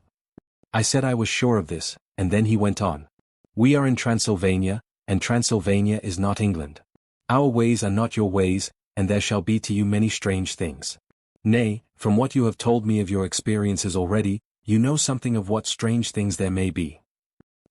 I said I was sure of this, and then he went on. We are in Transylvania, and Transylvania is not England. Our ways are not your ways, and there shall be to you many strange things. Nay, from what you have told me of your experiences already, you know something of what strange things there may be.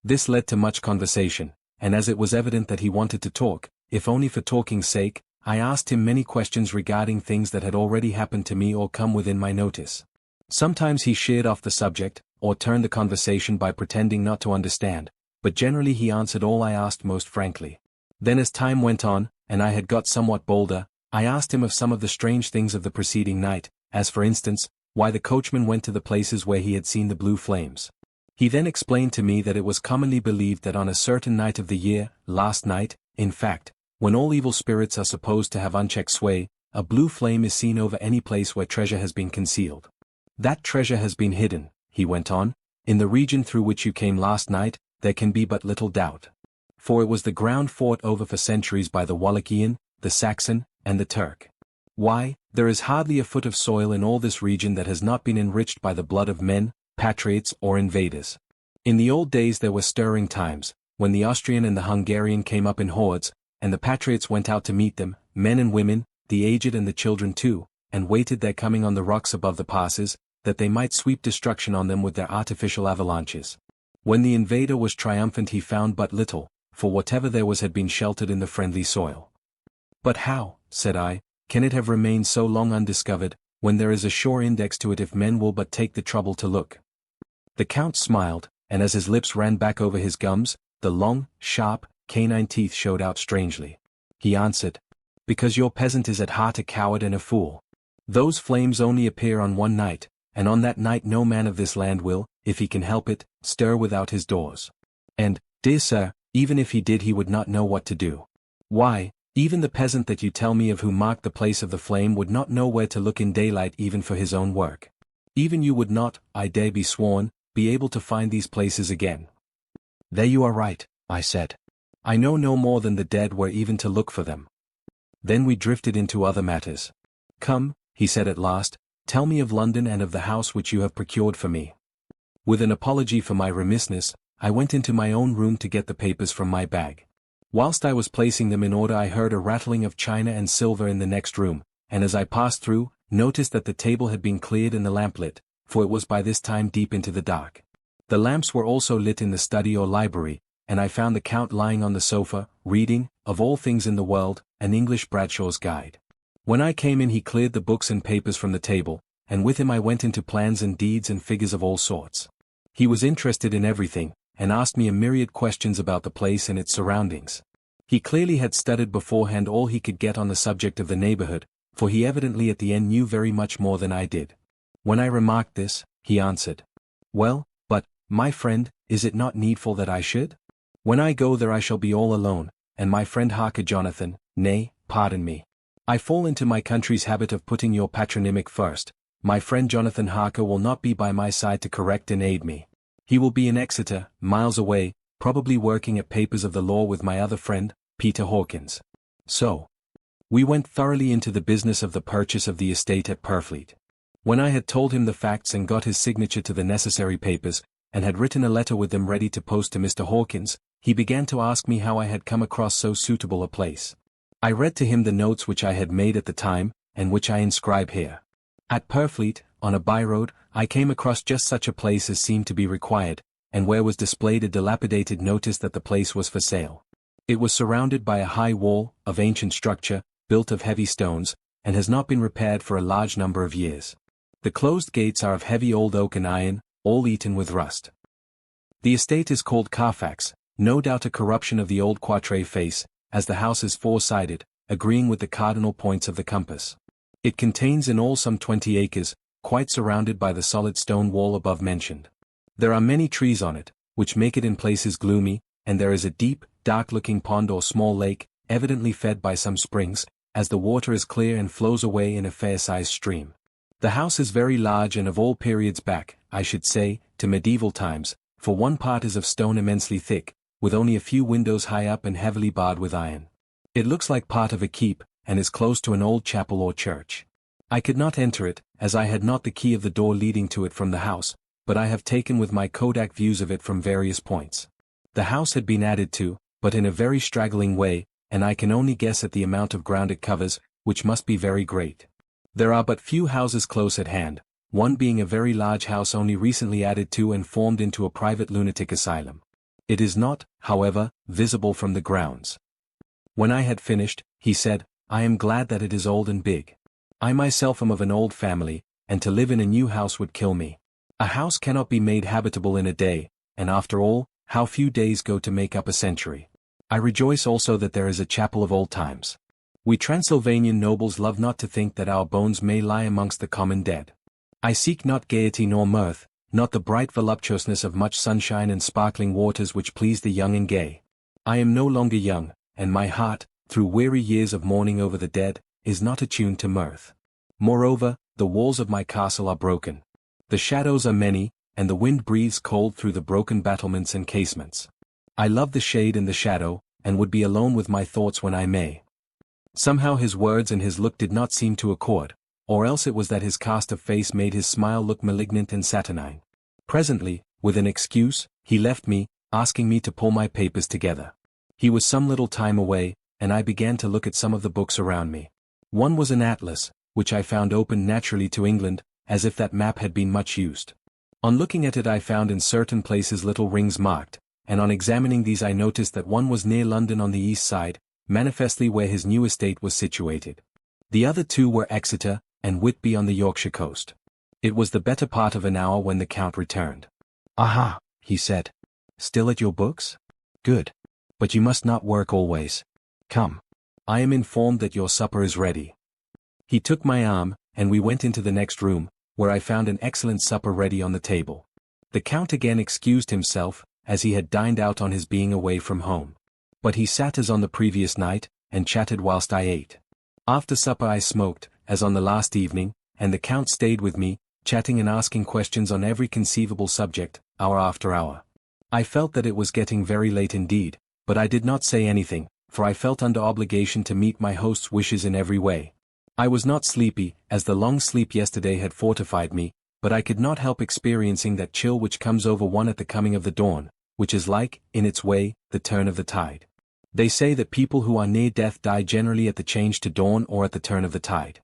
This led to much conversation, and as it was evident that he wanted to talk, if only for talking's sake, I asked him many questions regarding things that had already happened to me or come within my notice. Sometimes he sheered off the subject, or turned the conversation by pretending not to understand, but generally he answered all I asked most frankly. Then as time went on, and I had got somewhat bolder, I asked him of some of the strange things of the preceding night, as for instance, why the coachman went to the places where he had seen the blue flames. He then explained to me that it was commonly believed that on a certain night of the year, last night, in fact, when all evil spirits are supposed to have unchecked sway, a blue flame is seen over any place where treasure has been concealed. That treasure has been hidden, he went on, in the region through which you came last night, there can be but little doubt. For it was the ground fought over for centuries by the Wallachian, the Saxon, and the Turk. Why, there is hardly a foot of soil in all this region that has not been enriched by the blood of men, patriots or invaders. In the old days there were stirring times, when the Austrian and the Hungarian came up in hordes, and the patriots went out to meet them, men and women, the aged and the children too, and waited their coming on the rocks above the passes, that they might sweep destruction on them with their artificial avalanches. When the invader was triumphant he found but little, for whatever there was had been sheltered in the friendly soil. But how, said I, can it have remained so long undiscovered, when there is a sure index to it if men will but take the trouble to look? The Count smiled, and as his lips ran back over his gums, the long, sharp, canine teeth showed out strangely. He answered, because your peasant is at heart a coward and a fool. Those flames only appear on one night, and on that night no man of this land will, if he can help it, stir without his doors. And, dear sir, even if he did he would not know what to do. Why, even the peasant that you tell me of who marked the place of the flame would not know where to look in daylight even for his own work. Even you would not, I dare be sworn, be able to find these places again. There you are right, I said. I know no more than the dead where even to look for them. Then we drifted into other matters. Come, he said at last, tell me of London and of the house which you have procured for me. With an apology for my remissness, I went into my own room to get the papers from my bag. Whilst I was placing them in order I heard a rattling of china and silver in the next room, and as I passed through, noticed that the table had been cleared and the lamp lit, for it was by this time deep into the dark. The lamps were also lit in the study or library, and I found the Count lying on the sofa, reading, of all things in the world, an English Bradshaw's Guide. When I came in he cleared the books and papers from the table, and with him I went into plans and deeds and figures of all sorts. He was interested in everything, and asked me a myriad questions about the place and its surroundings. He clearly had studied beforehand all he could get on the subject of the neighborhood, for he evidently at the end knew very much more than I did. When I remarked this, he answered, well, but, my friend, is it not needful that I should? When I go there I shall be all alone, and my friend Harker Jonathan, nay, pardon me. I fall into my country's habit of putting your patronymic first. My friend Jonathan Harker will not be by my side to correct and aid me. He will be in Exeter, miles away, probably working at papers of the law with my other friend, Peter Hawkins. So, we went thoroughly into the business of the purchase of the estate at Purfleet. When I had told him the facts and got his signature to the necessary papers, and had written a letter with them ready to post to Mr. Hawkins, he began to ask me how I had come across so suitable a place. I read to him the notes which I had made at the time, and which I inscribe here. At Purfleet, on a byroad, I came across just such a place as seemed to be required, and where was displayed a dilapidated notice that the place was for sale. It was surrounded by a high wall, of ancient structure, built of heavy stones, and has not been repaired for a large number of years. The closed gates are of heavy old oak and iron, all eaten with rust. The estate is called Carfax, no doubt a corruption of the old Quatre face, as the house is four-sided, agreeing with the cardinal points of the compass. It contains in all some 20 acres, quite surrounded by the solid stone wall above mentioned. There are many trees on it, which make it in places gloomy, and there is a deep, dark-looking pond or small lake, evidently fed by some springs, as the water is clear and flows away in a fair-sized stream. The house is very large and of all periods back, I should say, to medieval times, for one part is of stone immensely thick, with only a few windows high up and heavily barred with iron. It looks like part of a keep, and is close to an old chapel or church. I could not enter it, as I had not the key of the door leading to it from the house, but I have taken with my Kodak views of it from various points. The house had been added to, but in a very straggling way, and I can only guess at the amount of ground it covers, which must be very great. There are but few houses close at hand, one being a very large house only recently added to and formed into a private lunatic asylum. It is not, however, visible from the grounds. When I had finished, he said, "I am glad that it is old and big. I myself am of an old family, and to live in a new house would kill me. A house cannot be made habitable in a day, and after all, how few days go to make up a century. I rejoice also that there is a chapel of old times. We Transylvanian nobles love not to think that our bones may lie amongst the common dead. I seek not gaiety nor mirth, not the bright voluptuousness of much sunshine and sparkling waters which please the young and gay. I am no longer young, and my heart, through weary years of mourning over the dead, is not attuned to mirth. Moreover, the walls of my castle are broken. The shadows are many, and the wind breathes cold through the broken battlements and casements. I love the shade and the shadow, and would be alone with my thoughts when I may." Somehow his words and his look did not seem to accord, or else it was that his cast of face made his smile look malignant and saturnine. Presently, with an excuse, he left me, asking me to pull my papers together. He was some little time away, and I began to look at some of the books around me. One was an atlas, which I found open naturally to England, as if that map had been much used. On looking at it I found in certain places little rings marked, and on examining these I noticed that one was near London on the east side, manifestly where his new estate was situated. The other two were Exeter, and Whitby on the Yorkshire coast. It was the better part of an hour when the Count returned. "Aha," he said. "Still at your books? Good. But you must not work always. Come. I am informed that your supper is ready." He took my arm, and we went into the next room, where I found an excellent supper ready on the table. The Count again excused himself, as he had dined out on his being away from home. But he sat as on the previous night, and chatted whilst I ate. After supper I smoked, as on the last evening, and the Count stayed with me, chatting and asking questions on every conceivable subject, hour after hour. I felt that it was getting very late indeed, but I did not say anything, for I felt under obligation to meet my host's wishes in every way. I was not sleepy, as the long sleep yesterday had fortified me, but I could not help experiencing that chill which comes over one at the coming of the dawn, which is like, in its way, the turn of the tide. They say that people who are near death die generally at the change to dawn or at the turn of the tide.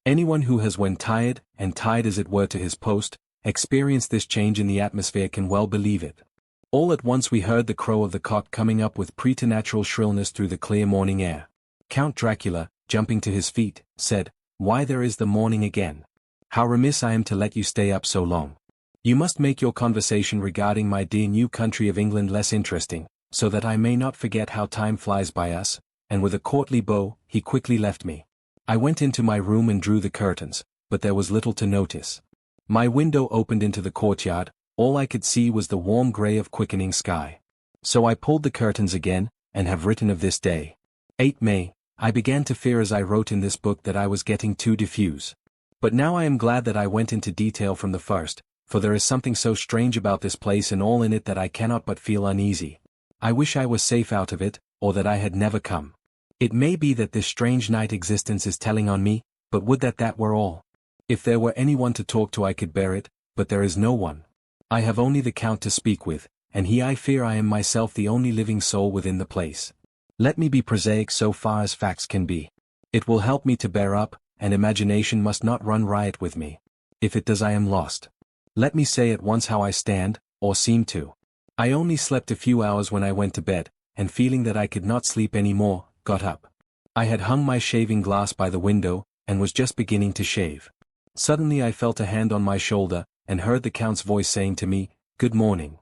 Anyone who has when tired, and tied as it were to his post, experienced this change in the atmosphere can well believe it. All at once we heard the crow of the cock coming up with preternatural shrillness through the clear morning air. Count Dracula, jumping to his feet, said, "Why, there is the morning again. How remiss I am to let you stay up so long. You must make your conversation regarding my dear new country of England less interesting, so that I may not forget how time flies by us," and with a courtly bow, he quickly left me. I went into my room and drew the curtains, but there was little to notice. My window opened into the courtyard, all I could see was the warm grey of quickening sky. So I pulled the curtains again, and have written of this day. 8 May, I began to fear as I wrote in this book that I was getting too diffuse. But now I am glad that I went into detail from the first, for there is something so strange about this place and all in it that I cannot but feel uneasy. I wish I was safe out of it, or that I had never come. It may be that this strange night existence is telling on me, but would that that were all. If there were anyone to talk to I could bear it, but there is no one. I have only the Count to speak with, and he I fear I am myself the only living soul within the place. Let me be prosaic so far as facts can be. It will help me to bear up, and imagination must not run riot with me. If it does, I am lost. Let me say at once how I stand, or seem to. I only slept a few hours when I went to bed, and feeling that I could not sleep any more, got up. I had hung my shaving glass by the window, and was just beginning to shave. Suddenly I felt a hand on my shoulder, and heard the Count's voice saying to me, "Good morning."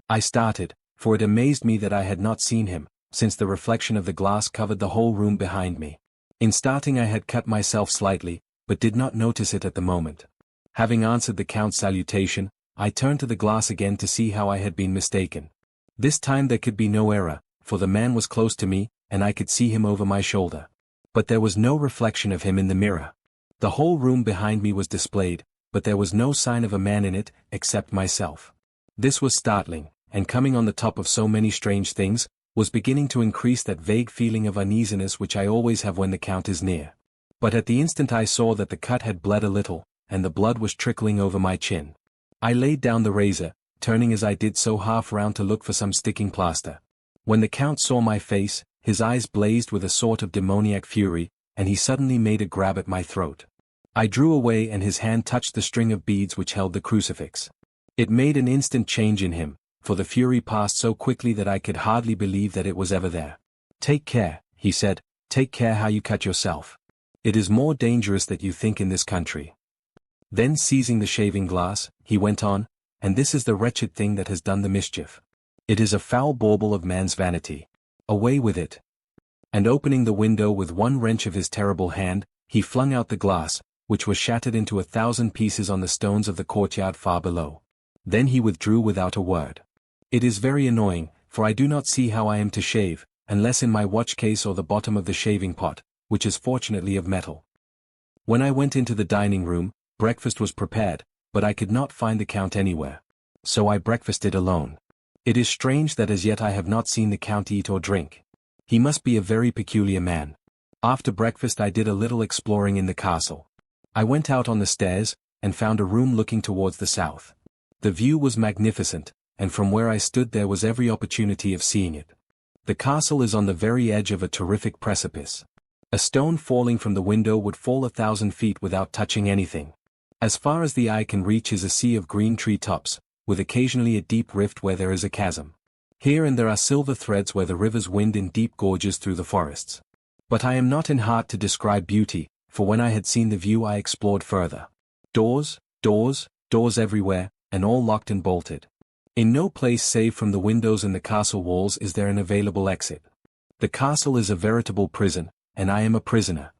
I started, for it amazed me that I had not seen him, since the reflection of the glass covered the whole room behind me. In starting I had cut myself slightly, but did not notice it at the moment. Having answered the Count's salutation, I turned to the glass again to see how I had been mistaken. This time there could be no error, for the man was close to me, and I could see him over my shoulder. But there was no reflection of him in the mirror. The whole room behind me was displayed, but there was no sign of a man in it, except myself. This was startling, and coming on the top of so many strange things, was beginning to increase that vague feeling of uneasiness which I always have when the Count is near. But at the instant I saw that the cut had bled a little, and the blood was trickling over my chin. I laid down the razor, turning as I did so half round to look for some sticking plaster. When the Count saw my face, his eyes blazed with a sort of demoniac fury, and he suddenly made a grab at my throat. I drew away and his hand touched the string of beads which held the crucifix. It made an instant change in him, for the fury passed so quickly that I could hardly believe that it was ever there. "Take care," he said, "take care how you cut yourself. It is more dangerous than you think in this country." Then seizing the shaving glass, he went on, "And this is the wretched thing that has done the mischief. It is a foul bauble of man's vanity. Away with it." And opening the window with one wrench of his terrible hand, he flung out the glass, which was shattered into 1,000 pieces on the stones of the courtyard far below. Then he withdrew without a word. It is very annoying, for I do not see how I am to shave, unless in my watch case or the bottom of the shaving pot, which is fortunately of metal. When I went into the dining room, breakfast was prepared, but I could not find the Count anywhere. So I breakfasted alone. It is strange that as yet I have not seen the Count eat or drink. He must be a very peculiar man. After breakfast I did a little exploring in the castle. I went out on the stairs, and found a room looking towards the south. The view was magnificent, and from where I stood there was every opportunity of seeing it. The castle is on the very edge of a terrific precipice. A stone falling from the window would fall 1,000 feet without touching anything. As far as the eye can reach is a sea of green tree tops, with occasionally a deep rift where there is a chasm. Here and there are silver threads where the rivers wind in deep gorges through the forests. But I am not in heart to describe beauty, for when I had seen the view I explored further. Doors, doors, doors everywhere, and all locked and bolted. In no place save from the windows in the castle walls is there an available exit. The castle is a veritable prison, and I am a prisoner.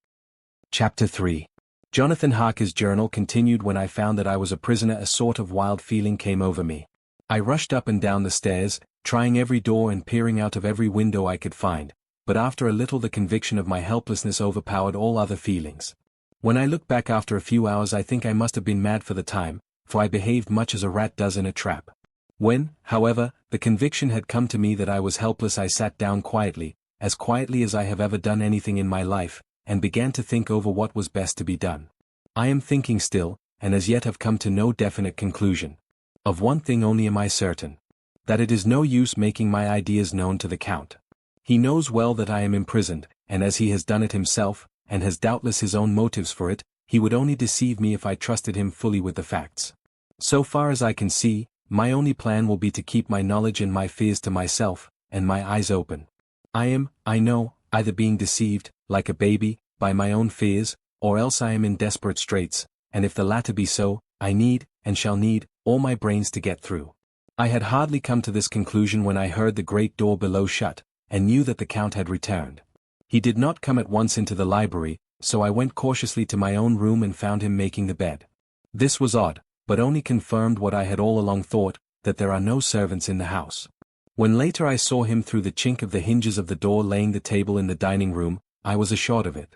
Chapter 3. Jonathan Harker's journal continued. When I found that I was a prisoner, a sort of wild feeling came over me. I rushed up and down the stairs, trying every door and peering out of every window I could find, but after a little the conviction of my helplessness overpowered all other feelings. When I look back after a few hours I think I must have been mad for the time, for I behaved much as a rat does in a trap. When, however, the conviction had come to me that I was helpless, I sat down quietly as I have ever done anything in my life, and began to think over what was best to be done. I am thinking still, and as yet have come to no definite conclusion. Of one thing only am I certain. That it is no use making my ideas known to the Count. He knows well that I am imprisoned, and as he has done it himself, and has doubtless his own motives for it, he would only deceive me if I trusted him fully with the facts. So far as I can see, my only plan will be to keep my knowledge and my fears to myself, and my eyes open. I am, I know, either being deceived, like a baby, by my own fears, or else I am in desperate straits, and if the latter be so, I need, and shall need, all my brains to get through. I had hardly come to this conclusion when I heard the great door below shut, and knew that the Count had returned. He did not come at once into the library, so I went cautiously to my own room and found him making the bed. This was odd, but only confirmed what I had all along thought, that there are no servants in the house. When later I saw him through the chink of the hinges of the door laying the table in the dining room, I was assured of it.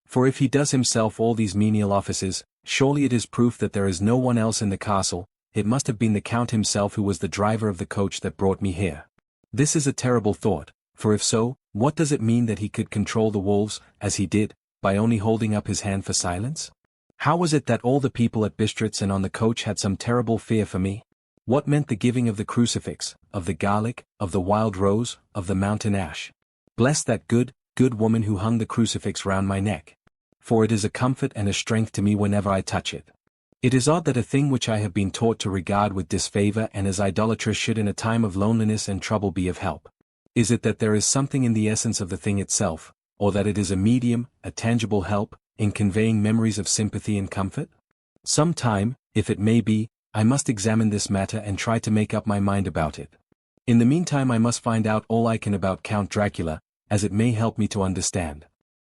For if he does himself all these menial offices, surely it is proof that there is no one else in the castle. It must have been the Count himself who was the driver of the coach that brought me here. This is a terrible thought, for if so, what does it mean that he could control the wolves, as he did, by only holding up his hand for silence? How was it that all the people at Bistritz and on the coach had some terrible fear for me? What meant the giving of the crucifix, of the garlic, of the wild rose, of the mountain ash? Bless that good, good woman who hung the crucifix round my neck. For it is a comfort and a strength to me whenever I touch it. It is odd that a thing which I have been taught to regard with disfavor and as idolatrous should in a time of loneliness and trouble be of help. Is it that there is something in the essence of the thing itself, or that it is a medium, a tangible help, in conveying memories of sympathy and comfort? Some time, if it may be, I must examine this matter and try to make up my mind about it. In the meantime I must find out all I can about Count Dracula, as it may help me to understand.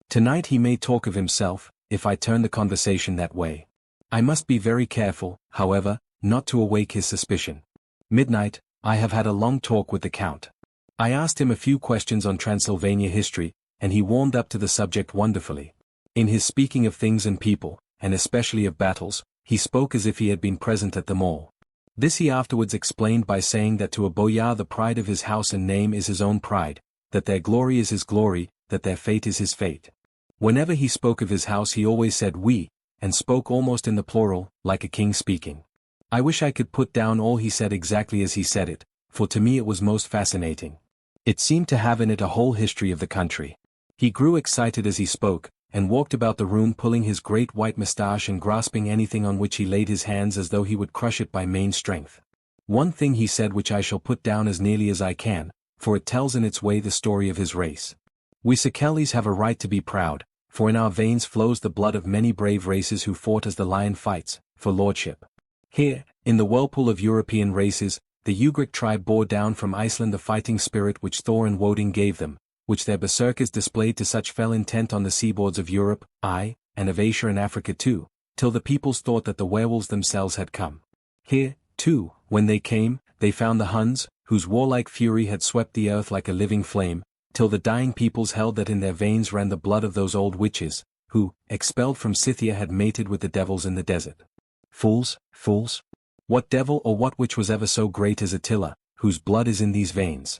Tonight he may talk of himself, if I turn the conversation that way. I must be very careful, however, not to awake his suspicion. Midnight, I have had a long talk with the Count. I asked him a few questions on Transylvania history, and he warmed up to the subject wonderfully. In his speaking of things and people, and especially of battles, he spoke as if he had been present at them all. This he afterwards explained by saying that to a boyar the pride of his house and name is his own pride, that their glory is his glory, that their fate is his fate. Whenever he spoke of his house he always said we, and spoke almost in the plural, like a king speaking. I wish I could put down all he said exactly as he said it, for to me it was most fascinating. It seemed to have in it a whole history of the country. He grew excited as he spoke, and walked about the room pulling his great white moustache and grasping anything on which he laid his hands as though he would crush it by main strength. One thing he said which I shall put down as nearly as I can, for it tells in its way the story of his race. We Sikelis have a right to be proud, for in our veins flows the blood of many brave races who fought as the lion fights, for lordship. Here, in the whirlpool of European races, the Ugric tribe bore down from Iceland the fighting spirit which Thor and Woden gave them, which their berserkers displayed to such fell intent on the seaboards of Europe, aye, and of Asia and Africa too, till the peoples thought that the werewolves themselves had come. Here, too, when they came, they found the Huns, whose warlike fury had swept the earth like a living flame, till the dying peoples held that in their veins ran the blood of those old witches, who, expelled from Scythia had mated with the devils in the desert. Fools, fools! What devil or what witch was ever so great as Attila, whose blood is in these veins?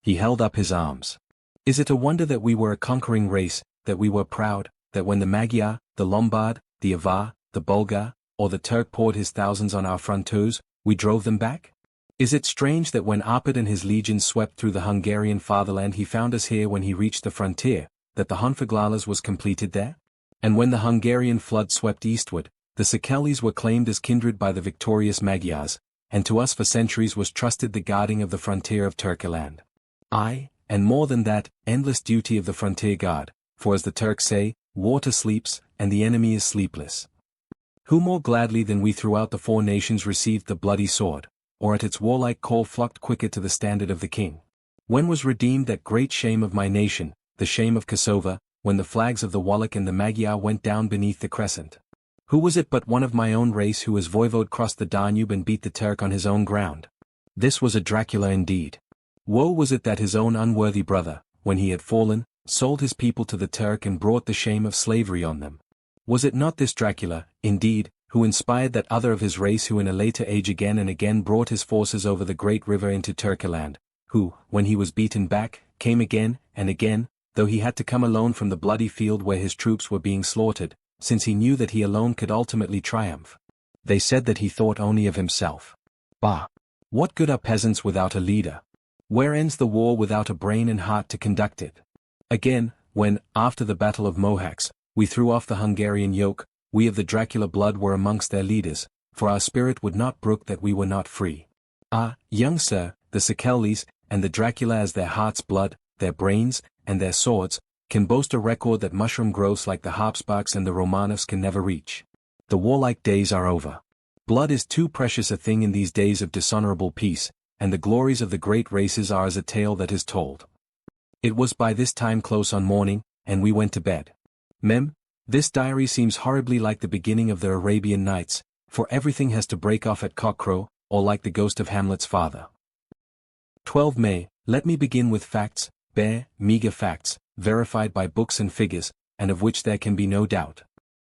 He held up his arms. Is it a wonder that we were a conquering race, that we were proud, that when the Magyar, the Lombard, the Avar, the Bulgar, or the Turk poured his thousands on our frontiers, we drove them back? Is it strange that when Arpad and his legions swept through the Hungarian fatherland he found us here when he reached the frontier, that the Honfoglalas was completed there? And when the Hungarian flood swept eastward, the Sikelis were claimed as kindred by the victorious Magyars, and to us for centuries was trusted the guarding of the frontier of Turkeyland. Aye, and more than that, endless duty of the frontier guard, for as the Turks say, water sleeps, and the enemy is sleepless. Who more gladly than we throughout the four nations received the bloody sword, or at its warlike call flocked quicker to the standard of the king? When was redeemed that great shame of my nation, the shame of Kosovo, when the flags of the Wallach and the Magyar went down beneath the crescent? Who was it but one of my own race who as voivode crossed the Danube and beat the Turk on his own ground? This was a Dracula indeed. Woe was it that his own unworthy brother, when he had fallen, sold his people to the Turk and brought the shame of slavery on them. Was it not this Dracula, indeed, who inspired that other of his race who in a later age again and again brought his forces over the great river into Turkeyland, who, when he was beaten back, came again and again, though he had to come alone from the bloody field where his troops were being slaughtered, since he knew that he alone could ultimately triumph? They said that he thought only of himself. Bah! What good are peasants without a leader? Where ends the war without a brain and heart to conduct it? Again, when, after the Battle of Mohacs, we threw off the Hungarian yoke, we of the Dracula blood were amongst their leaders, for our spirit would not brook that we were not free. Ah, young sir, the Sikelis, and the Dracula as their heart's blood, their brains, and their swords, can boast a record that mushroom growths like the Habsburgs and the Romanovs can never reach. The warlike days are over. Blood is too precious a thing in these days of dishonorable peace, and the glories of the great races are as a tale that is told. It was by this time close on morning, and we went to bed. This diary seems horribly like the beginning of the Arabian Nights, for everything has to break off at cockcrow, or like the ghost of Hamlet's father. 12 May, let me begin with facts, bare, meager facts, verified by books and figures, and of which there can be no doubt.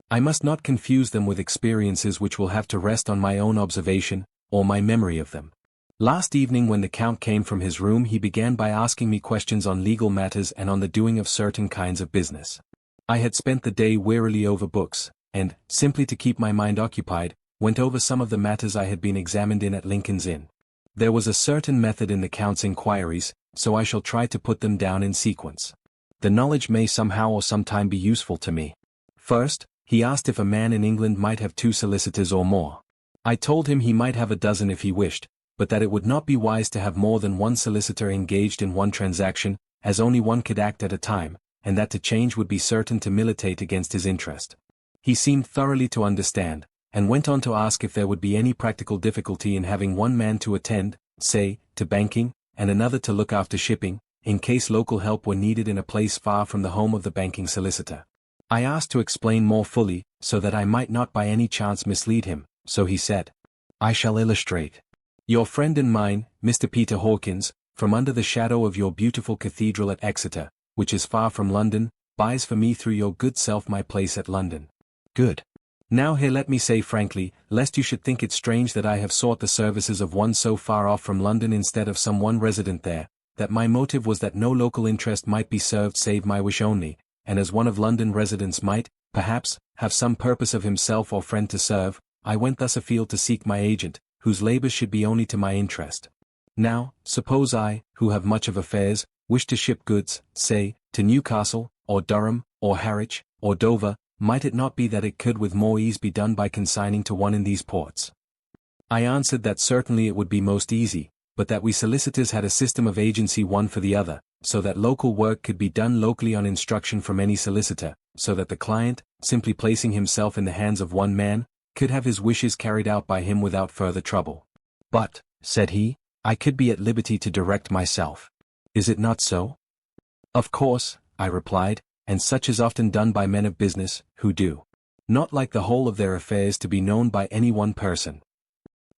I must not confuse them with experiences which will have to rest on my own observation, or my memory of them. Last evening when the Count came from his room he began by asking me questions on legal matters and on the doing of certain kinds of business. I had spent the day wearily over books, and, simply to keep my mind occupied, went over some of the matters I had been examined in at Lincoln's Inn. There was a certain method in the Count's inquiries, so I shall try to put them down in sequence. The knowledge may somehow or sometime be useful to me. First, he asked if a man in England might have 2 solicitors or more. I told him he might have a dozen if he wished, but that it would not be wise to have more than 1 solicitor engaged in one transaction, as only one could act at a time, and that to change would be certain to militate against his interest. He seemed thoroughly to understand, and went on to ask if there would be any practical difficulty in having one man to attend, say, to banking, and another to look after shipping, in case local help were needed in a place far from the home of the banking solicitor. I asked to explain more fully, so that I might not by any chance mislead him, so he said, "I shall illustrate. Your friend and mine, Mr. Peter Hawkins, from under the shadow of your beautiful cathedral at Exeter, which is far from London, buys for me through your good self my place at London." Good. Now here let me say frankly, lest you should think it strange that I have sought the services of one so far off from London instead of some one resident there, that my motive was that no local interest might be served save my wish only, and as one of London residents might, perhaps, have some purpose of himself or friend to serve, I went thus afield to seek my agent, whose labours should be only to my interest. Now, suppose I, who have much of affairs, wish to ship goods, say, to Newcastle, or Durham, or Harwich, or Dover, might it not be that it could with more ease be done by consigning to one in these ports? I answered that certainly it would be most easy, but that we solicitors had a system of agency one for the other, so that local work could be done locally on instruction from any solicitor, so that the client, simply placing himself in the hands of one man, could have his wishes carried out by him without further trouble. "But," said he, "I could be at liberty to direct myself. Is it not so?" "Of course," I replied, "and such is often done by men of business, who do not like the whole of their affairs to be known by any one person."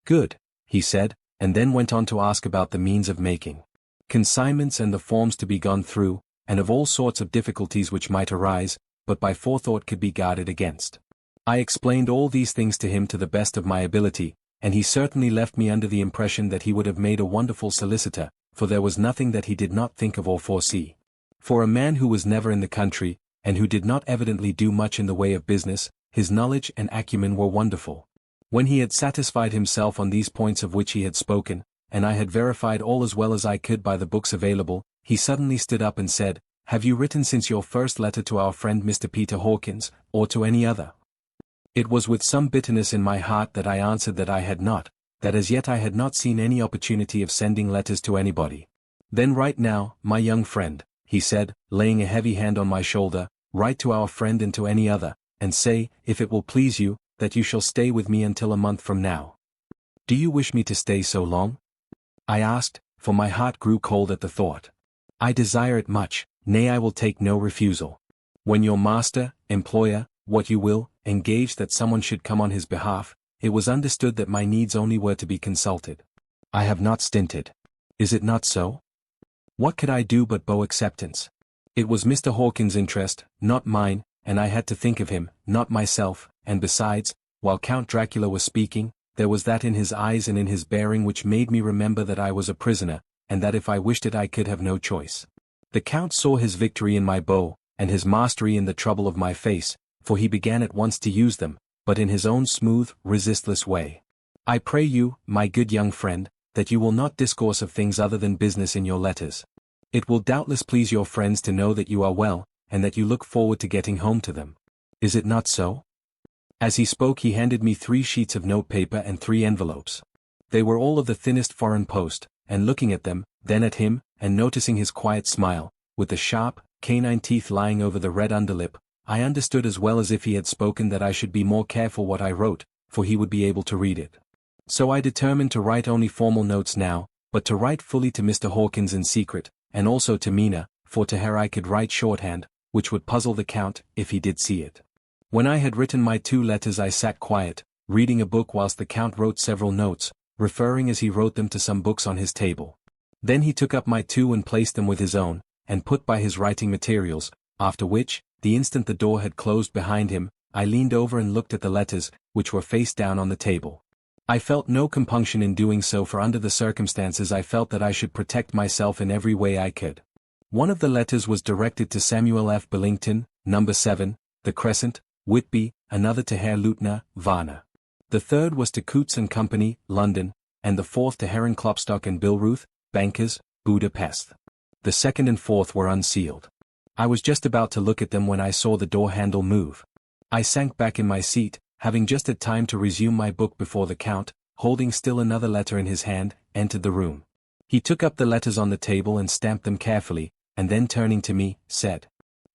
"Good," he said, and then went on to ask about the means of making consignments and the forms to be gone through, and of all sorts of difficulties which might arise, but by forethought could be guarded against. I explained all these things to him to the best of my ability, and he certainly left me under the impression that he would have made a wonderful solicitor, for there was nothing that he did not think of or foresee. For a man who was never in the country, and who did not evidently do much in the way of business, his knowledge and acumen were wonderful. When he had satisfied himself on these points of which he had spoken, and I had verified all as well as I could by the books available, he suddenly stood up and said, "Have you written since your first letter to our friend Mr. Peter Hawkins, or to any other?" It was with some bitterness in my heart that I answered that I had not, that as yet I had not seen any opportunity of sending letters to anybody. "Then write now, my young friend," he said, laying a heavy hand on my shoulder, "write to our friend and to any other, and say, if it will please you, that you shall stay with me until a month from now." "Do you wish me to stay so long?" I asked, for my heart grew cold at the thought. "I desire it much, nay I will take no refusal. When your master, employer, what you will, engaged that someone should come on his behalf, it was understood that my needs only were to be consulted. I have not stinted. Is it not so? What could I do but bow acceptance? It was Mr. Hawkins' interest, not mine, and I had to think of him, not myself, and besides, while Count Dracula was speaking, there was that in his eyes and in his bearing which made me remember that I was a prisoner, and that if I wished it I could have no choice. The Count saw his victory in my bow, and his mastery in the trouble of my face, for he began at once to use them, but in his own smooth, resistless way. "I pray you, my good young friend, that you will not discourse of things other than business in your letters. It will doubtless please your friends to know that you are well, and that you look forward to getting home to them. Is it not so?" As he spoke he handed me 3 sheets of notepaper and 3 envelopes. They were all of the thinnest foreign post, and looking at them, then at him, and noticing his quiet smile, with the sharp, canine teeth lying over the red underlip, I understood as well as if he had spoken that I should be more careful what I wrote, for he would be able to read it. So I determined to write only formal notes now, but to write fully to Mr. Hawkins in secret, and also to Mina, for to her I could write shorthand, which would puzzle the Count, if he did see it. When I had written my 2 letters I sat quiet, reading a book whilst the Count wrote several notes, referring as he wrote them to some books on his table. Then he took up my 2 and placed them with his own, and put by his writing materials, after which, the instant the door had closed behind him, I leaned over and looked at the letters, which were face down on the table. I felt no compunction in doing so, for under the circumstances I felt that I should protect myself in every way I could. One of the letters was directed to Samuel F. Billington, No. 7, The Crescent, Whitby, another to Herr Leutner, Varna. The third was to Coutts and Company, London, and the fourth to Herren Klopstock and Billruth, bankers, Budapest. The second and fourth were unsealed. I was just about to look at them when I saw the door handle move. I sank back in my seat, having just had time to resume my book before the Count, holding still another letter in his hand, entered the room. He took up the letters on the table and stamped them carefully, and then turning to me, said,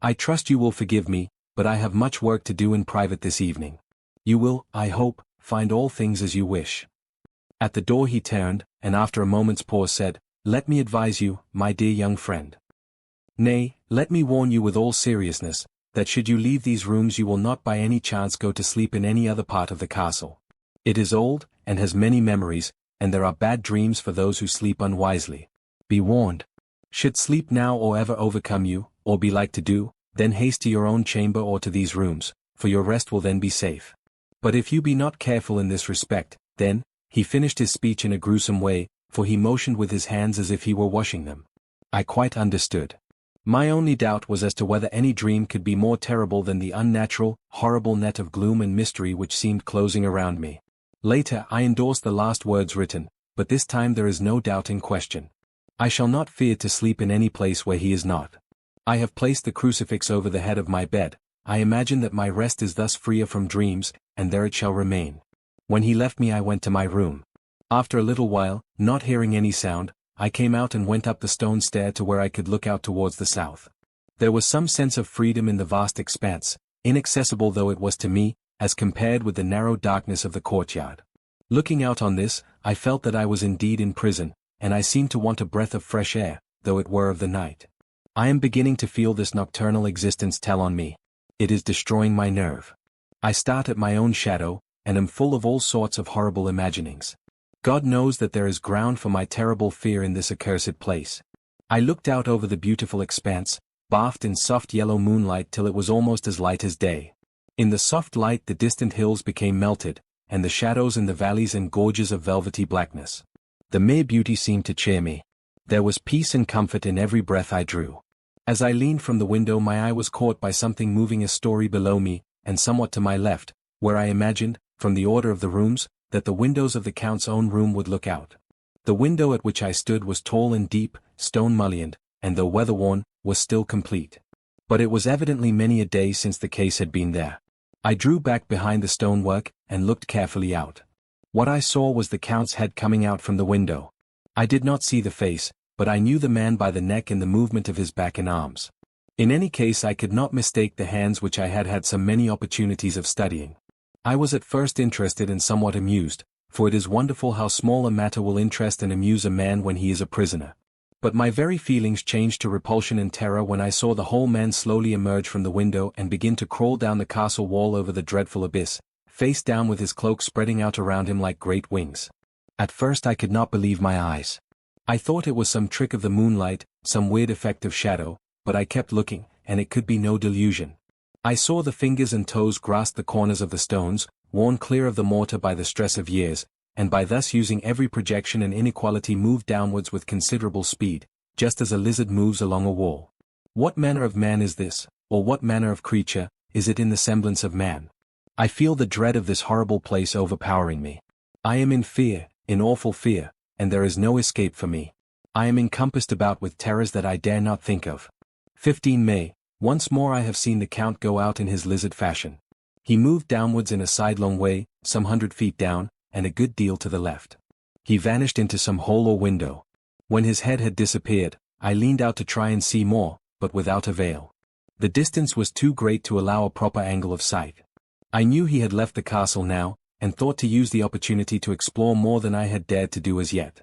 "I trust you will forgive me, but I have much work to do in private this evening. You will, I hope, find all things as you wish." At the door he turned, and after a moment's pause said, "Let me advise you, my dear young friend. Nay, let me warn you with all seriousness, that should you leave these rooms you will not by any chance go to sleep in any other part of the castle. It is old, and has many memories, and there are bad dreams for those who sleep unwisely. Be warned. Should sleep now or ever overcome you, or be like to do, then haste to your own chamber or to these rooms, for your rest will then be safe. But if you be not careful in this respect, then," he finished his speech in a gruesome way, for he motioned with his hands as if he were washing them. I quite understood. My only doubt was as to whether any dream could be more terrible than the unnatural, horrible net of gloom and mystery which seemed closing around me. Later I endorsed the last words written, but this time there is no doubt in question. I shall not fear to sleep in any place where he is not. I have placed the crucifix over the head of my bed. I imagine that my rest is thus freer from dreams, and there it shall remain. When he left me I went to my room. After a little while, not hearing any sound, I came out and went up the stone stair to where I could look out towards the south. There was some sense of freedom in the vast expanse, inaccessible though it was to me, as compared with the narrow darkness of the courtyard. Looking out on this, I felt that I was indeed in prison, and I seemed to want a breath of fresh air, though it were of the night. I am beginning to feel this nocturnal existence tell on me. It is destroying my nerve. I start at my own shadow, and am full of all sorts of horrible imaginings. God knows that there is ground for my terrible fear in this accursed place. I looked out over the beautiful expanse, bathed in soft yellow moonlight till it was almost as light as day. In the soft light the distant hills became melted, and the shadows in the valleys and gorges of velvety blackness. The mere beauty seemed to cheer me. There was peace and comfort in every breath I drew. As I leaned from the window my eye was caught by something moving a story below me, and somewhat to my left, where I imagined, from the order of the rooms, that the windows of the Count's own room would look out. The window at which I stood was tall and deep, stone mullioned, and though weather-worn, was still complete. But it was evidently many a day since the case had been there. I drew back behind the stonework, and looked carefully out. What I saw was the Count's head coming out from the window. I did not see the face, but I knew the man by the neck and the movement of his back and arms. In any case I could not mistake the hands which I had had so many opportunities of studying. I was at first interested and somewhat amused, for it is wonderful how small a matter will interest and amuse a man when he is a prisoner. But my very feelings changed to repulsion and terror when I saw the whole man slowly emerge from the window and begin to crawl down the castle wall over the dreadful abyss, face down with his cloak spreading out around him like great wings. At first I could not believe my eyes. I thought it was some trick of the moonlight, some weird effect of shadow, but I kept looking, and it could be no delusion. I saw the fingers and toes grasp the corners of the stones, worn clear of the mortar by the stress of years, and by thus using every projection and inequality move downwards with considerable speed, just as a lizard moves along a wall. What manner of man is this, or what manner of creature, is it in the semblance of man? I feel the dread of this horrible place overpowering me. I am in fear, in awful fear, and there is no escape for me. I am encompassed about with terrors that I dare not think of. 15 May. Once more I have seen the Count go out in his lizard fashion. He moved downwards in a sidelong way, some 100 feet down, and a good deal to the left. He vanished into some hole or window. When his head had disappeared, I leaned out to try and see more, but without avail. The distance was too great to allow a proper angle of sight. I knew he had left the castle now, and thought to use the opportunity to explore more than I had dared to do as yet.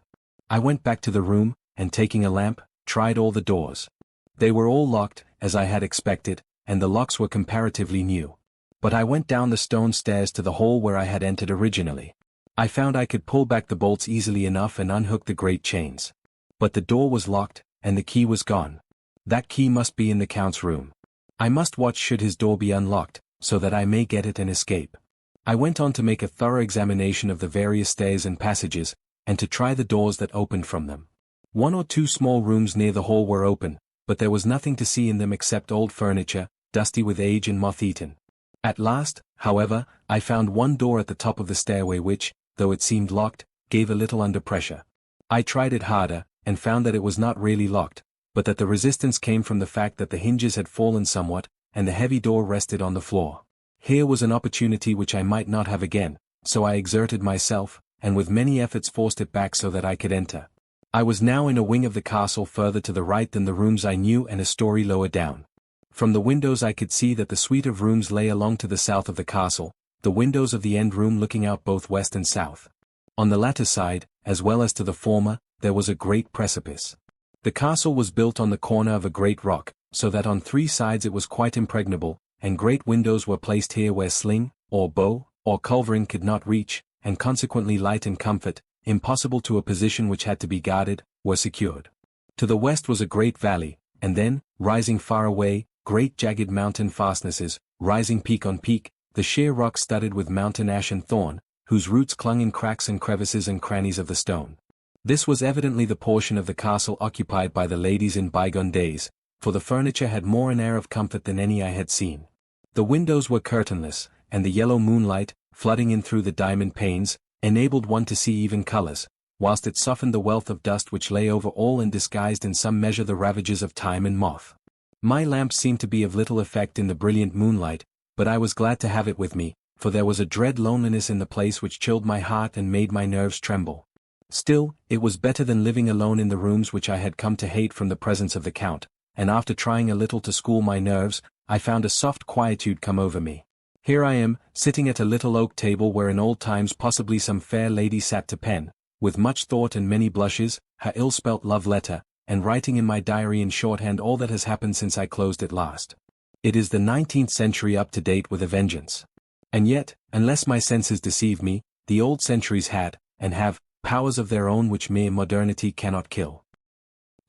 I went back to the room, and taking a lamp, tried all the doors. They were all locked, as I had expected, and the locks were comparatively new. But I went down the stone stairs to the hall where I had entered originally. I found I could pull back the bolts easily enough and unhook the great chains. But the door was locked, and the key was gone. That key must be in the Count's room. I must watch should his door be unlocked, so that I may get it and escape. I went on to make a thorough examination of the various stairs and passages, and to try the doors that opened from them. 1 or 2 small rooms near the hall were open, but there was nothing to see in them except old furniture, dusty with age and moth-eaten. At last, however, I found one door at the top of the stairway which, though it seemed locked, gave a little under pressure. I tried it harder, and found that it was not really locked, but that the resistance came from the fact that the hinges had fallen somewhat, and the heavy door rested on the floor. Here was an opportunity which I might not have again, so I exerted myself, and with many efforts forced it back so that I could enter. I was now in a wing of the castle further to the right than the rooms I knew and a story lower down. From the windows I could see that the suite of rooms lay along to the south of the castle, the windows of the end room looking out both west and south. On the latter side, as well as to the former, there was a great precipice. The castle was built on the corner of a great rock, so that on 3 sides it was quite impregnable, and great windows were placed here where sling, or bow, or culverin could not reach, and consequently light and comfort, impossible to a position which had to be guarded, were secured. To the west was a great valley, and then, rising far away, great jagged mountain fastnesses, rising peak on peak, the sheer rock studded with mountain ash and thorn, whose roots clung in cracks and crevices and crannies of the stone. This was evidently the portion of the castle occupied by the ladies in bygone days, for the furniture had more an air of comfort than any I had seen. The windows were curtainless, and the yellow moonlight, flooding in through the diamond panes, enabled one to see even colors, whilst it softened the wealth of dust which lay over all and disguised in some measure the ravages of time and moth. My lamp seemed to be of little effect in the brilliant moonlight, but I was glad to have it with me, for there was a dread loneliness in the place which chilled my heart and made my nerves tremble. Still, it was better than living alone in the rooms which I had come to hate from the presence of the Count, and after trying a little to school my nerves, I found a soft quietude come over me. Here I am, sitting at a little oak table where in old times possibly some fair lady sat to pen, with much thought and many blushes, her ill-spelt love letter, and writing in my diary in shorthand all that has happened since I closed it last. It is the 19th century up to date with a vengeance. And yet, unless my senses deceive me, the old centuries had, and have, powers of their own which mere modernity cannot kill.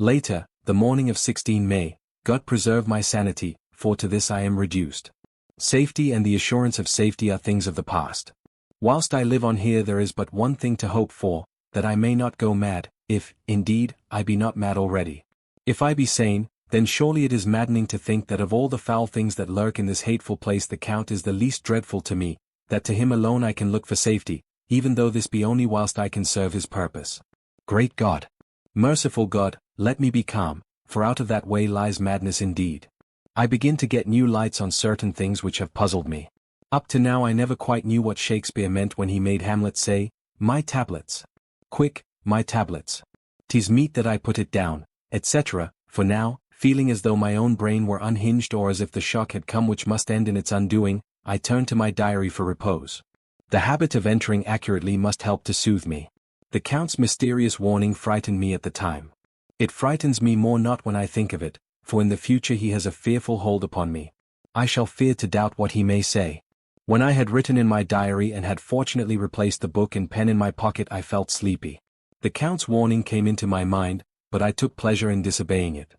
Later, the morning of 16 May, God preserve my sanity, for to this I am reduced. Safety and the assurance of safety are things of the past. Whilst I live on here there is but one thing to hope for, that I may not go mad, if, indeed, I be not mad already. If I be sane, then surely it is maddening to think that of all the foul things that lurk in this hateful place the Count is the least dreadful to me, that to him alone I can look for safety, even though this be only whilst I can serve his purpose. Great God! Merciful God, let me be calm, for out of that way lies madness indeed. I begin to get new lights on certain things which have puzzled me. Up to now I never quite knew what Shakespeare meant when he made Hamlet say, "My tablets. Quick, my tablets. 'Tis meet that I put it down," etc., for now, feeling as though my own brain were unhinged or as if the shock had come which must end in its undoing, I turned to my diary for repose. The habit of entering accurately must help to soothe me. The Count's mysterious warning frightened me at the time. It frightens me more not when I think of it, for in the future he has a fearful hold upon me. I shall fear to doubt what he may say. When I had written in my diary and had fortunately replaced the book and pen in my pocket I felt sleepy. The Count's warning came into my mind, but I took pleasure in disobeying it.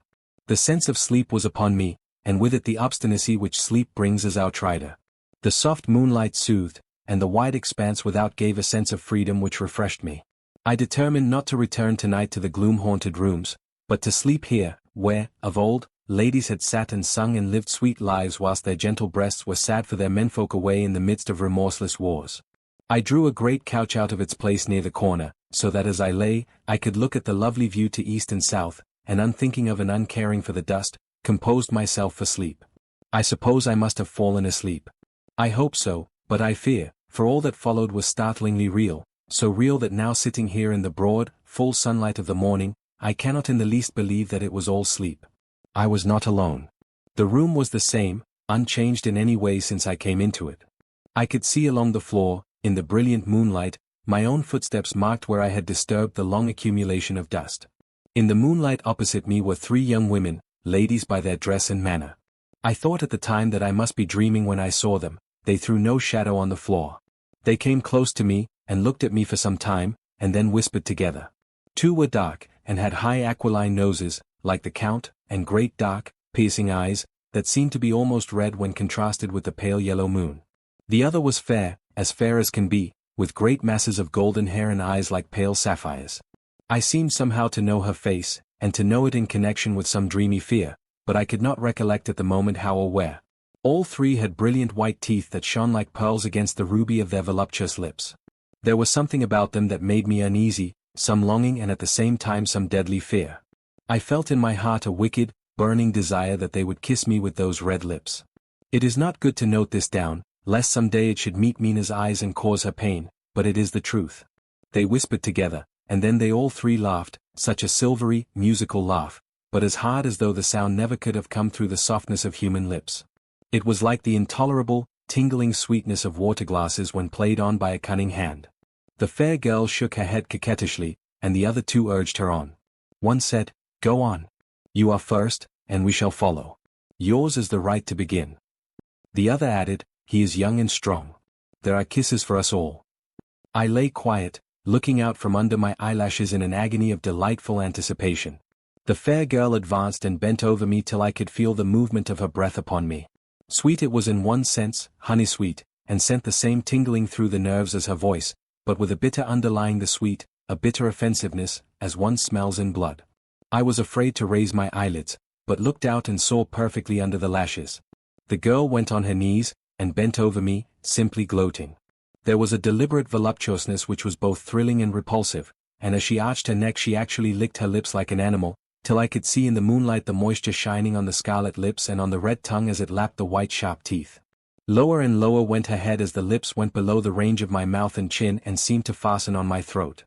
The sense of sleep was upon me, and with it the obstinacy which sleep brings as outrider. The soft moonlight soothed, and the wide expanse without gave a sense of freedom which refreshed me. I determined not to return tonight to the gloom-haunted rooms, but to sleep here, where, of old, ladies had sat and sung and lived sweet lives whilst their gentle breasts were sad for their menfolk away in the midst of remorseless wars. I drew a great couch out of its place near the corner, so that as I lay, I could look at the lovely view to east and south, and unthinking of and uncaring for the dust, composed myself for sleep. I suppose I must have fallen asleep. I hope so, but I fear, for all that followed was startlingly real, so real that now sitting here in the broad, full sunlight of the morning, I cannot in the least believe that it was all sleep. I was not alone. The room was the same, unchanged in any way since I came into it. I could see along the floor, in the brilliant moonlight, my own footsteps marked where I had disturbed the long accumulation of dust. In the moonlight opposite me were 3 young women, ladies by their dress and manner. I thought at the time that I must be dreaming when I saw them. They threw no shadow on the floor. They came close to me, and looked at me for some time, and then whispered together. 2 were dark, and had high aquiline noses, like the Count, and great dark, piercing eyes, that seemed to be almost red when contrasted with the pale yellow moon. The other was fair as can be, with great masses of golden hair and eyes like pale sapphires. I seemed somehow to know her face, and to know it in connection with some dreamy fear, but I could not recollect at the moment how or where. All 3 had brilliant white teeth that shone like pearls against the ruby of their voluptuous lips. There was something about them that made me uneasy, some longing and at the same time some deadly fear. I felt in my heart a wicked, burning desire that they would kiss me with those red lips. It is not good to note this down, lest some day it should meet Mina's eyes and cause her pain, but it is the truth. They whispered together, and then they all three laughed, such a silvery, musical laugh, but as hard as though the sound never could have come through the softness of human lips. It was like the intolerable, tingling sweetness of water glasses when played on by a cunning hand. The fair girl shook her head coquettishly, and the other two urged her on. One said, "Go on. You are first, and we shall follow. Yours is the right to begin." The other added, "He is young and strong. There are kisses for us all." I lay quiet, looking out from under my eyelashes in an agony of delightful anticipation. The fair girl advanced and bent over me till I could feel the movement of her breath upon me. Sweet it was in one sense, honey-sweet, and sent the same tingling through the nerves as her voice, but with a bitter underlying the sweet, a bitter offensiveness, as one smells in blood. I was afraid to raise my eyelids, but looked out and saw perfectly under the lashes. The girl went on her knees, and bent over me, simply gloating. There was a deliberate voluptuousness which was both thrilling and repulsive, and as she arched her neck she actually licked her lips like an animal, till I could see in the moonlight the moisture shining on the scarlet lips and on the red tongue as it lapped the white sharp teeth. Lower and lower went her head as the lips went below the range of my mouth and chin and seemed to fasten on my throat.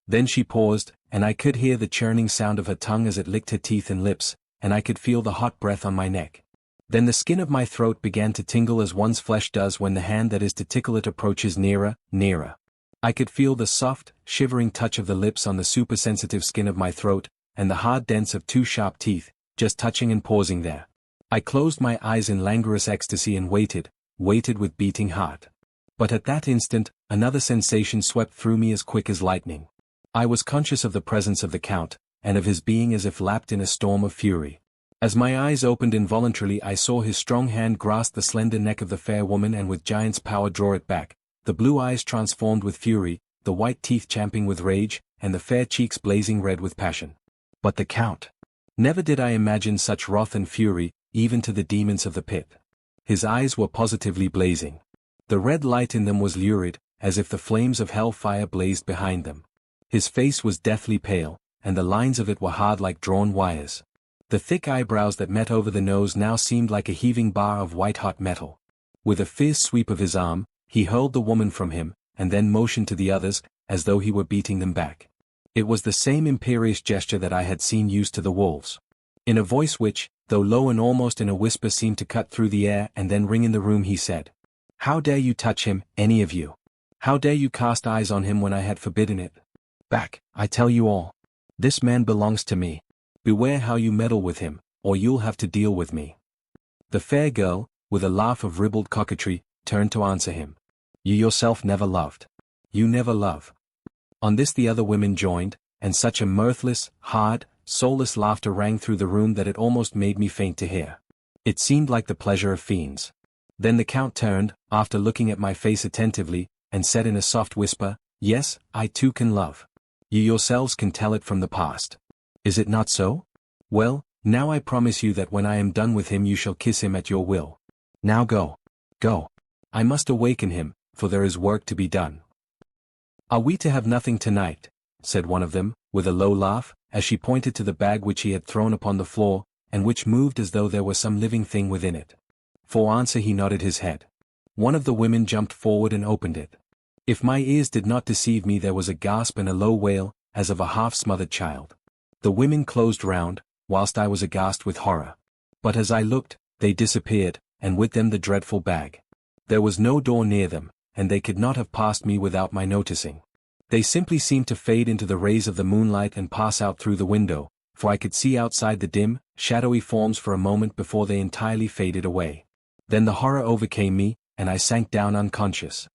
Then she paused, and I could hear the churning sound of her tongue as it licked her teeth and lips, and I could feel the hot breath on my neck. Then the skin of my throat began to tingle as one's flesh does when the hand that is to tickle it approaches nearer, nearer. I could feel the soft, shivering touch of the lips on the supersensitive skin of my throat, and the hard dents of two sharp teeth, just touching and pausing there. I closed my eyes in languorous ecstasy and waited with beating heart. But at that instant, another sensation swept through me as quick as lightning. I was conscious of the presence of the Count, and of his being as if lapped in a storm of fury. As my eyes opened involuntarily I saw his strong hand grasp the slender neck of the fair woman and with giant's power draw it back, the blue eyes transformed with fury, the white teeth champing with rage, and the fair cheeks blazing red with passion. But the Count! Never did I imagine such wrath and fury, even to the demons of the pit. His eyes were positively blazing. The red light in them was lurid, as if the flames of hell fire blazed behind them. His face was deathly pale, and the lines of it were hard like drawn wires. The thick eyebrows that met over the nose now seemed like a heaving bar of white-hot metal. With a fierce sweep of his arm, he hurled the woman from him, and then motioned to the others, as though he were beating them back. It was the same imperious gesture that I had seen used to the wolves. In a voice which, though low and almost in a whisper seemed to cut through the air and then ring in the room he said, "How dare you touch him, any of you? How dare you cast eyes on him when I had forbidden it? Back, I tell you all. This man belongs to me. Beware how you meddle with him, or you'll have to deal with me." The fair girl, with a laugh of ribald coquetry, turned to answer him. "You yourself never loved. You never love." On this the other women joined, and such a mirthless, hard, soulless laughter rang through the room that it almost made me faint to hear. It seemed like the pleasure of fiends. Then the Count turned, after looking at my face attentively, and said in a soft whisper, "Yes, I too can love. You yourselves can tell it from the past. Is it not so? Well, now I promise you that when I am done with him you shall kiss him at your will. Now go. Go. I must awaken him, for there is work to be done." "Are we to have nothing tonight?" said one of them, with a low laugh, as she pointed to the bag which he had thrown upon the floor, and which moved as though there were some living thing within it. For answer he nodded his head. One of the women jumped forward and opened it. If my ears did not deceive me there was a gasp and a low wail, as of a half-smothered child. The women closed round, whilst I was aghast with horror. But as I looked, they disappeared, and with them the dreadful bag. There was no door near them, and they could not have passed me without my noticing. They simply seemed to fade into the rays of the moonlight and pass out through the window, for I could see outside the dim, shadowy forms for a moment before they entirely faded away. Then the horror overcame me, and I sank down unconscious.